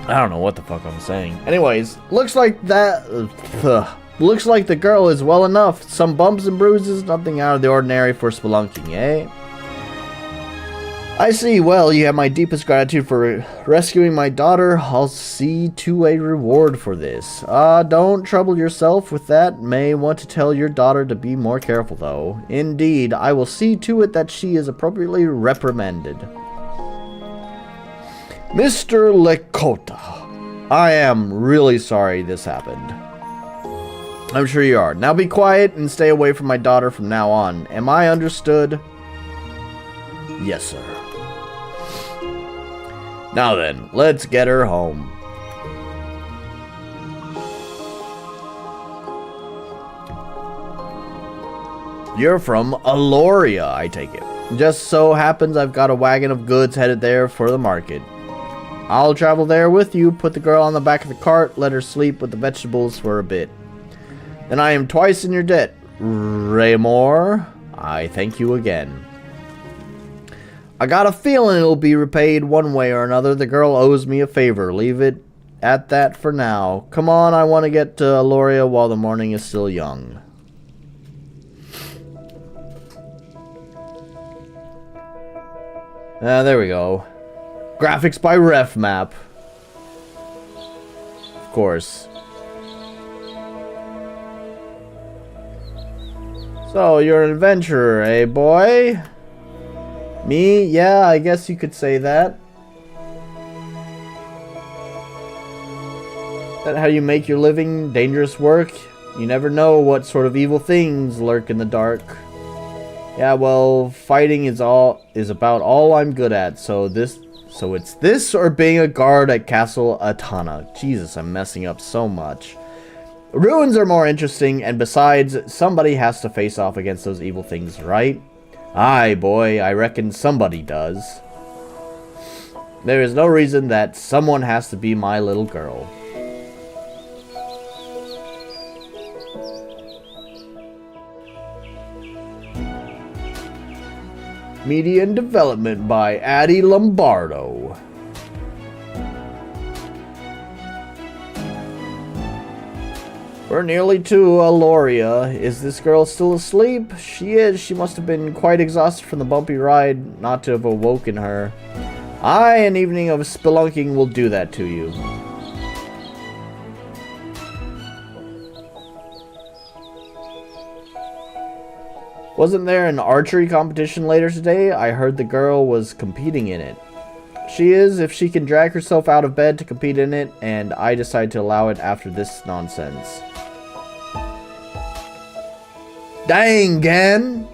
I don't know what the fuck I'm saying. Anyways, looks like that... looks like the girl is well enough. Some bumps and bruises, nothing out of the ordinary for spelunking, eh? I see. Well, you have my deepest gratitude for rescuing my daughter. I'll see to a reward for this. Don't trouble yourself with that. May want to tell your daughter to be more careful, though. Indeed, I will see to it that she is appropriately reprimanded. Mr. Lakota, I am really sorry this happened. I'm sure you are. Now be quiet and stay away from my daughter from now on. Am I understood? Yes, sir. Now then, let's get her home. You're from Aloria, I take it. Just so happens I've got a wagon of goods headed there for the market. I'll travel there with you, put the girl on the back of the cart, let her sleep with the vegetables for a bit. Then I am twice in your debt, Raymore. I thank you again. I got a feeling it'll be repaid one way or another. The girl owes me a favor. Leave it at that for now. Come on, I want to get to Aloria while the morning is still young. There we go. Graphics by RefMap. Of course. So, you're an adventurer, eh, boy? Me? Yeah, I guess you could say that. Is that how you make your living? Dangerous work? You never know what sort of evil things lurk in the dark. Yeah, well, fighting is about all I'm good at, so it's this or being a guard at Castle Atana. Jesus, I'm messing up so much. Ruins are more interesting, and besides, somebody has to face off against those evil things, right? Aye, boy, I reckon somebody does. There is no reason that someone has to be my little girl. Media and Development by Addie Lombardo. We're nearly to Aloria. Is this girl still asleep? She is. She must have been quite exhausted from the bumpy ride not to have awoken her. Aye, an evening of spelunking will do that to you. Wasn't there an archery competition later today? I heard the girl was competing in it. She is, if she can drag herself out of bed to compete in it, and I decide to allow it after this nonsense. Dang, Gan!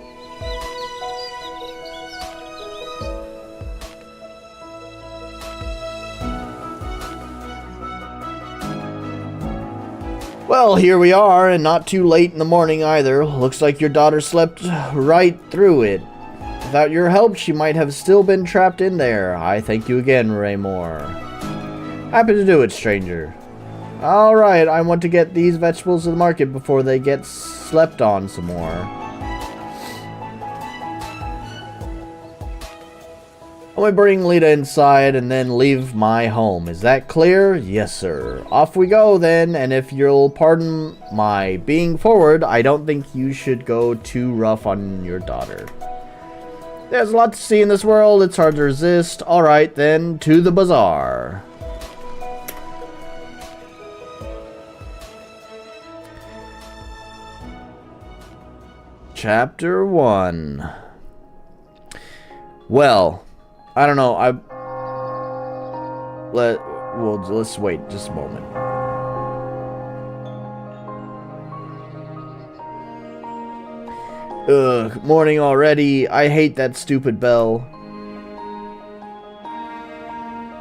Well, here we are, and not too late in the morning either. Looks like your daughter slept right through it. Without your help, she might have still been trapped in there. I thank you again, Raymore. Happy to do it, stranger. Alright, I want to get these vegetables to the market before they get slept on some more. I'm going to bring Lita inside and then leave my home. Is that clear? Yes, sir. Off we go then, and if you'll pardon my being forward, I don't think you should go too rough on your daughter. There's a lot to see in this world, it's hard to resist. Alright then, to the bazaar. Chapter 1. Well, I don't know, let's wait just a moment. Ugh, morning already. I hate that stupid bell.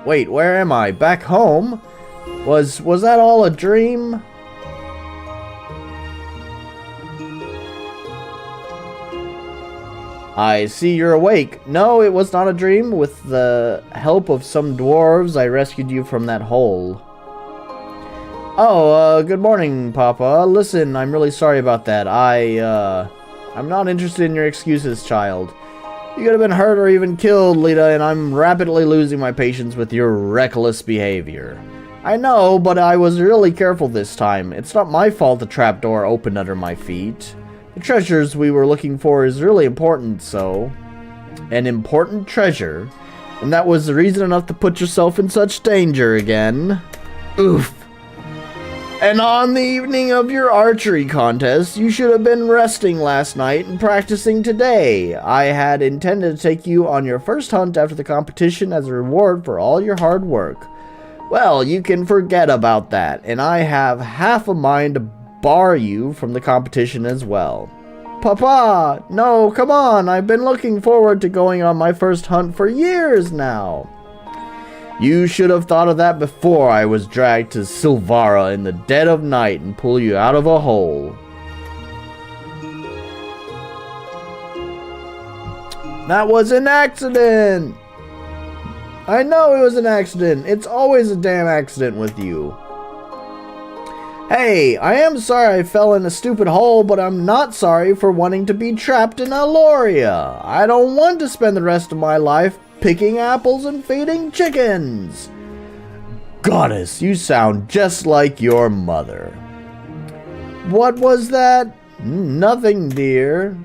Wait, where am I? Back home? Was that all a dream? I see you're awake. No, it was not a dream. With the help of some dwarves, I rescued you from that hole. Oh, good morning, Papa. Listen, I'm really sorry about that. I'm not interested in your excuses, child. You could have been hurt or even killed, Lita, and I'm rapidly losing my patience with your reckless behavior. I know, but I was really careful this time. It's not my fault the trapdoor opened under my feet. The treasures we were looking for is really important, so... An important treasure? And that was reason enough to put yourself in such danger again. Oof. And on the evening of your archery contest, you should have been resting last night and practicing today. I had intended to take you on your first hunt after the competition as a reward for all your hard work. Well, you can forget about that, and I have half a mind to bar you from the competition as well. Papa! No, come on! I've been looking forward to going on my first hunt for years now. You should have thought of that before I was dragged to Silvara in the dead of night and pull you out of a hole. That was an accident! I know it was an accident. It's always a damn accident with you. Hey, I am sorry I fell in a stupid hole, but I'm not sorry for wanting to be trapped in Aloria. I don't want to spend the rest of my life picking apples and feeding chickens. Goddess, you sound just like your mother. What was that? Nothing, dear.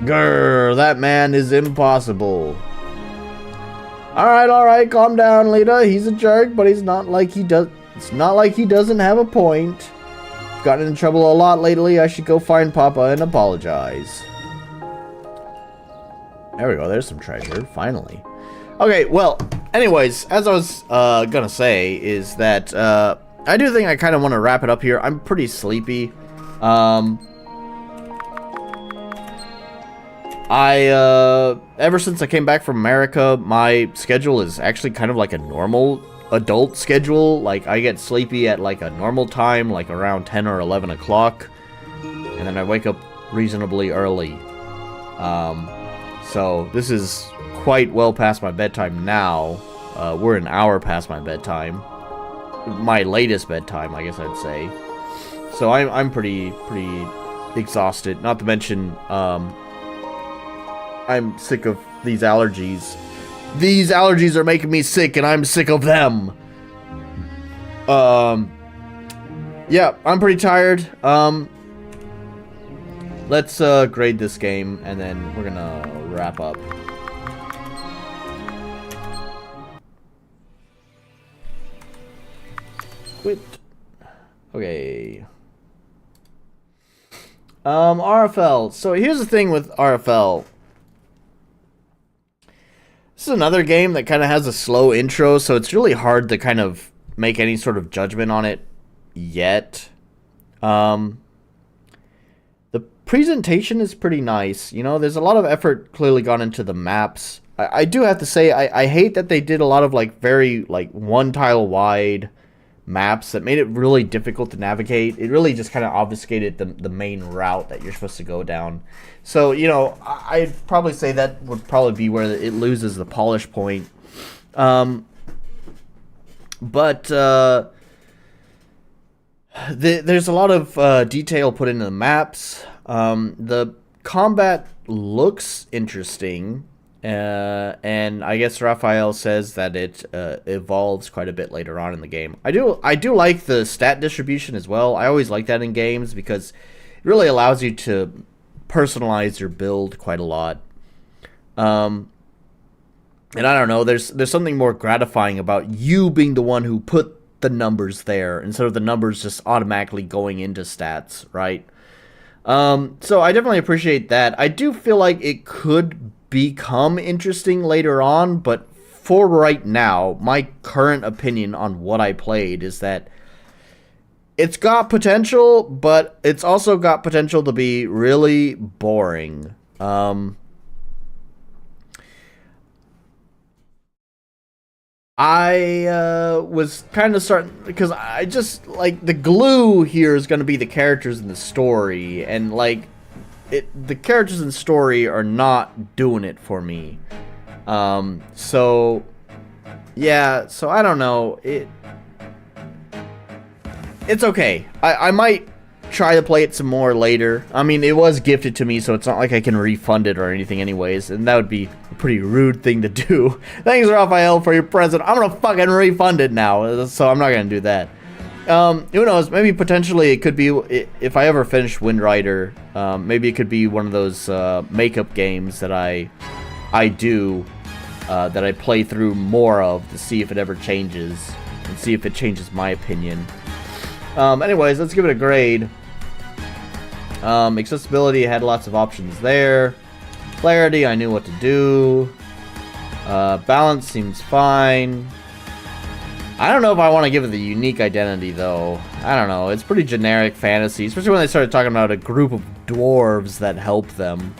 Grr, that man is impossible. Alright, calm down, Lita. He's a jerk, but he's not like he does. It's not like he doesn't have a point. Gotten in trouble a lot lately. I should go find Papa and apologize. There we go. There's some treasure. Finally. Okay, well, anyways, as I was gonna say, is that I do think I kind of want to wrap it up here. I'm pretty sleepy. Ever since I came back from America, my schedule is actually kind of like a normal adult schedule. Like, I get sleepy at like a normal time, like around 10 or 11 o'clock, and then I wake up reasonably early. So this is quite well past my bedtime now. We're an hour past my bedtime. My latest bedtime, I guess I'd say. So I'm pretty exhausted. Not to mention, I'm sick of these allergies. These allergies are making me sick, and I'm sick of them. Yeah, I'm pretty tired. Let's grade this game, and then we're gonna wrap up. Quit. Okay. Ara Fell. So here's the thing with Ara Fell. This is another game that kind of has a slow intro, so it's really hard to kind of make any sort of judgment on it yet. The presentation is pretty nice. You know, there's a lot of effort clearly gone into the maps. I do have to say, I hate that they did a lot of like very like one tile wide maps that made it really difficult to navigate. It really just kind of obfuscated the main route that you're supposed to go down. So, you know, I'd probably say that would probably be where it loses the polish point. There's a lot of detail put into the maps. The combat looks interesting. And I guess Raphael says that it evolves quite a bit later on in the game. I do like the stat distribution as well. I always like that in games because it really allows you to personalize your build quite a lot. And I don't know, there's something more gratifying about you being the one who put the numbers there instead of the numbers just automatically going into stats, right? So I definitely appreciate that. I do feel like it could become interesting later on, but for right now, my current opinion on what I played is that it's got potential, but it's also got potential to be really boring. I was kind of starting, because I just, like, the glue here is going to be the characters in the story, and, like, the characters in the story are not doing it for me. So, yeah, so I don't know, it's okay. I might try to play it some more later. I mean, it was gifted to me, so it's not like I can refund it or anything anyways, and that would be a pretty rude thing to do. Thanks, Raphael, for your present. I'm gonna fucking refund it now, so I'm not gonna do that. Who knows, maybe potentially it could be, if I ever finish Wind Rider, maybe it could be one of those makeup games that I do, that I play through more of to see if it ever changes, and see if it changes my opinion. Anyways, let's give it a grade. Accessibility had lots of options there. Clarity, I knew what to do. Balance seems fine. I don't know if I want to give it the unique identity, though. I don't know. It's pretty generic fantasy, especially when they started talking about a group of dwarves that help them.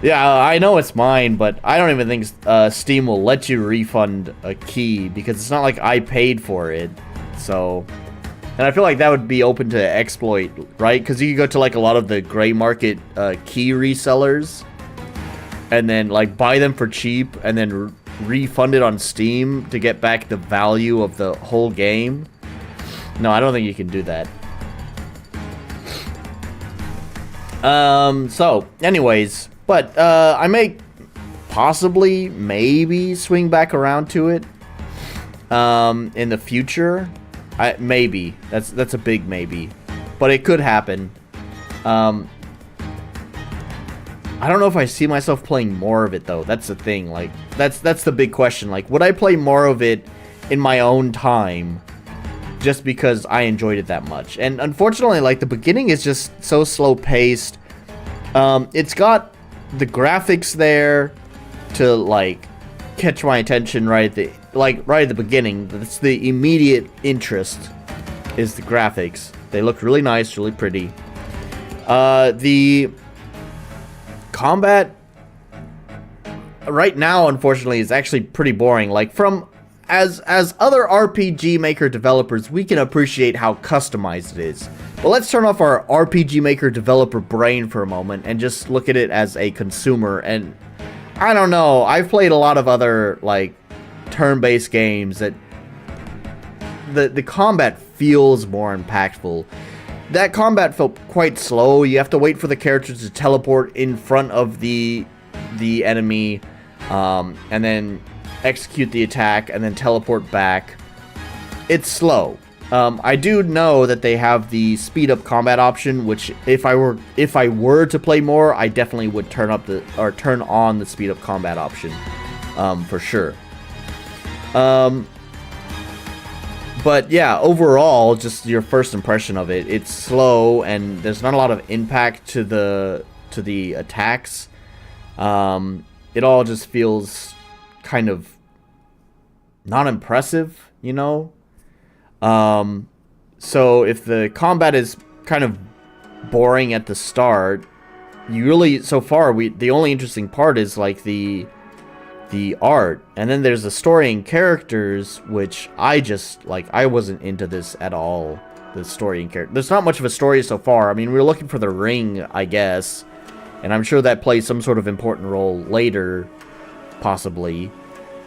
Yeah, I know it's mine, but I don't even think Steam will let you refund a key, because it's not like I paid for it. So, And I feel like that would be open to exploit, right? Because you could go to like a lot of the gray market key resellers and then like buy them for cheap and then refund it on Steam to get back the value of the whole game. No, I don't think you can do that. So, anyways, but I may possibly, maybe swing back around to it in the future. Maybe. That's a big maybe. But it could happen. I don't know if I see myself playing more of it, though. That's the thing. Like, that's the big question. Like, would I play more of it in my own time just because I enjoyed it that much? And unfortunately, like, the beginning is just so slow-paced. It's got the graphics there to, like, catch my attention right at the beginning. That's the immediate interest, is the graphics. They look really nice, really pretty. The combat right now, unfortunately, is actually pretty boring. Like, as other RPG Maker developers, we can appreciate how customized it is. But let's turn off our RPG Maker developer brain for a moment and just look at it as a consumer. And I don't know, I've played a lot of other, like, turn-based games that the combat feels more impactful. That combat felt quite slow. You have to wait for the characters to teleport in front of the enemy, and then execute the attack, and then teleport back. It's slow. I do know that they have the speed up combat option, which if I were to play more, I definitely would turn on the speed up combat option, for sure. But yeah, overall, just your first impression of it, it's slow and there's not a lot of impact to the attacks. It all just feels kind of not impressive, you know? So if the combat is kind of boring at the start, you really, so far, the only interesting part is like the art, and then there's the story and characters, which I just, like, I wasn't into this at all, the story and character. There's not much of a story so far. I mean, we were looking for the ring, I guess, and I'm sure that plays some sort of important role later, possibly.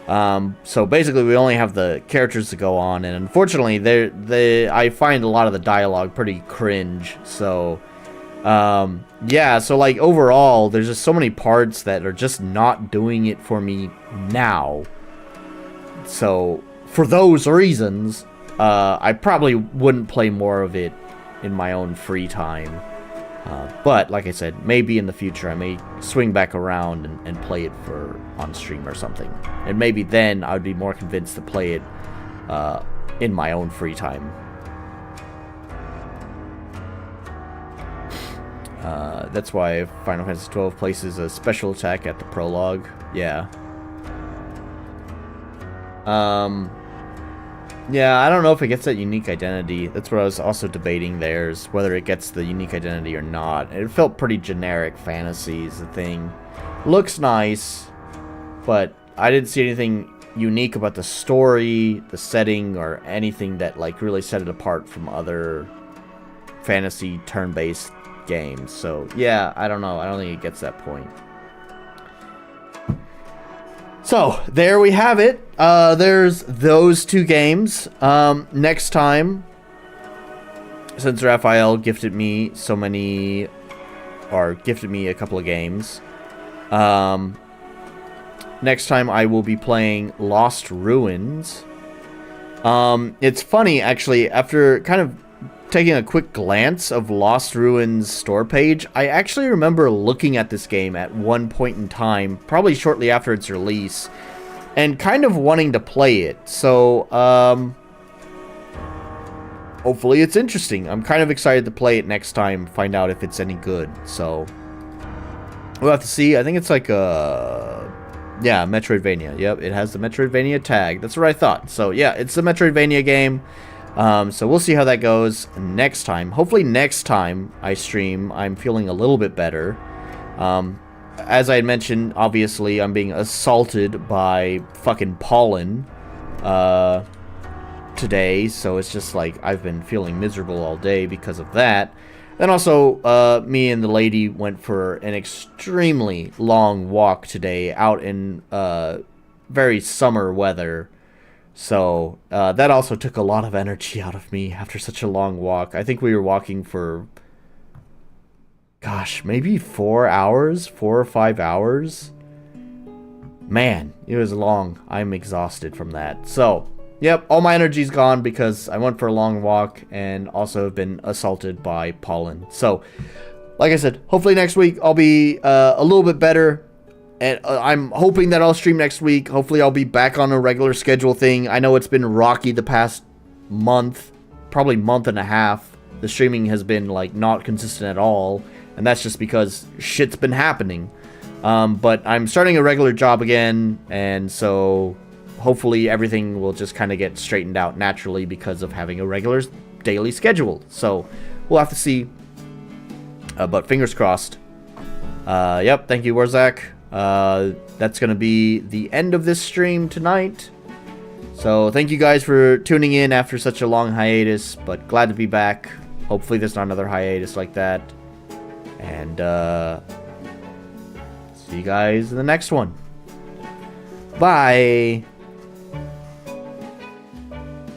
So basically we only have the characters to go on, and unfortunately I find a lot of the dialogue pretty cringe, so yeah, so like overall there's just so many parts that are just not doing it for me now. So for those reasons, I probably wouldn't play more of it in my own free time. But like I said, maybe in the future I may swing back around and play it on stream or something. And maybe then I would be more convinced to play it in my own free time. That's why Final Fantasy XII places a special attack at the prologue. Yeah. Yeah, I don't know if it gets that unique identity. That's what I was also debating there, is whether it gets the unique identity or not. It felt pretty generic fantasy is the thing. Looks nice, but I didn't see anything unique about the story, the setting, or anything that like really set it apart from other fantasy turn-based games. So yeah, I don't know. I don't think it gets that point. So, there we have it. There's those two games. Next time, since Raphael gifted me gifted me a couple of games, next time I will be playing Lost Ruins. It's funny, actually, after kind of taking a quick glance of Lost Ruins' store page, I actually remember looking at this game at one point in time, probably shortly after its release, and kind of wanting to play it. So, hopefully it's interesting. I'm kind of excited to play it next time, find out if it's any good. So, we'll have to see. I think it's like a... yeah, Metroidvania. Yep, it has the Metroidvania tag. That's what I thought. So, yeah, it's a Metroidvania game. So we'll see how that goes next time. Hopefully next time I stream, I'm feeling a little bit better. As I had mentioned, obviously, I'm being assaulted by fucking pollen. today, so it's just like I've been feeling miserable all day because of that. And also, me and the lady went for an extremely long walk today out in very summer weather. So that also took a lot of energy out of me after such a long walk. I think we were walking for, gosh, maybe 4 hours, 4 or 5 hours. Man, it was long. I'm exhausted from that. So, yep, all my energy's gone because I went for a long walk and also have been assaulted by pollen. So, like I said, hopefully next week I'll be a little bit better. And I'm hoping that I'll stream next week. Hopefully I'll be back on a regular schedule thing. I know it's been rocky the past month, probably month and a half. The streaming has been, like, not consistent at all. And that's just because shit's been happening. But I'm starting a regular job again, and so hopefully everything will just kind of get straightened out naturally because of having a regular daily schedule. So we'll have to see, but fingers crossed. Yep, thank you, Warzak. That's going to be the end of this stream tonight. So thank you guys for tuning in after such a long hiatus, but glad to be back. Hopefully there's not another hiatus like that. And, see you guys in the next one. Bye.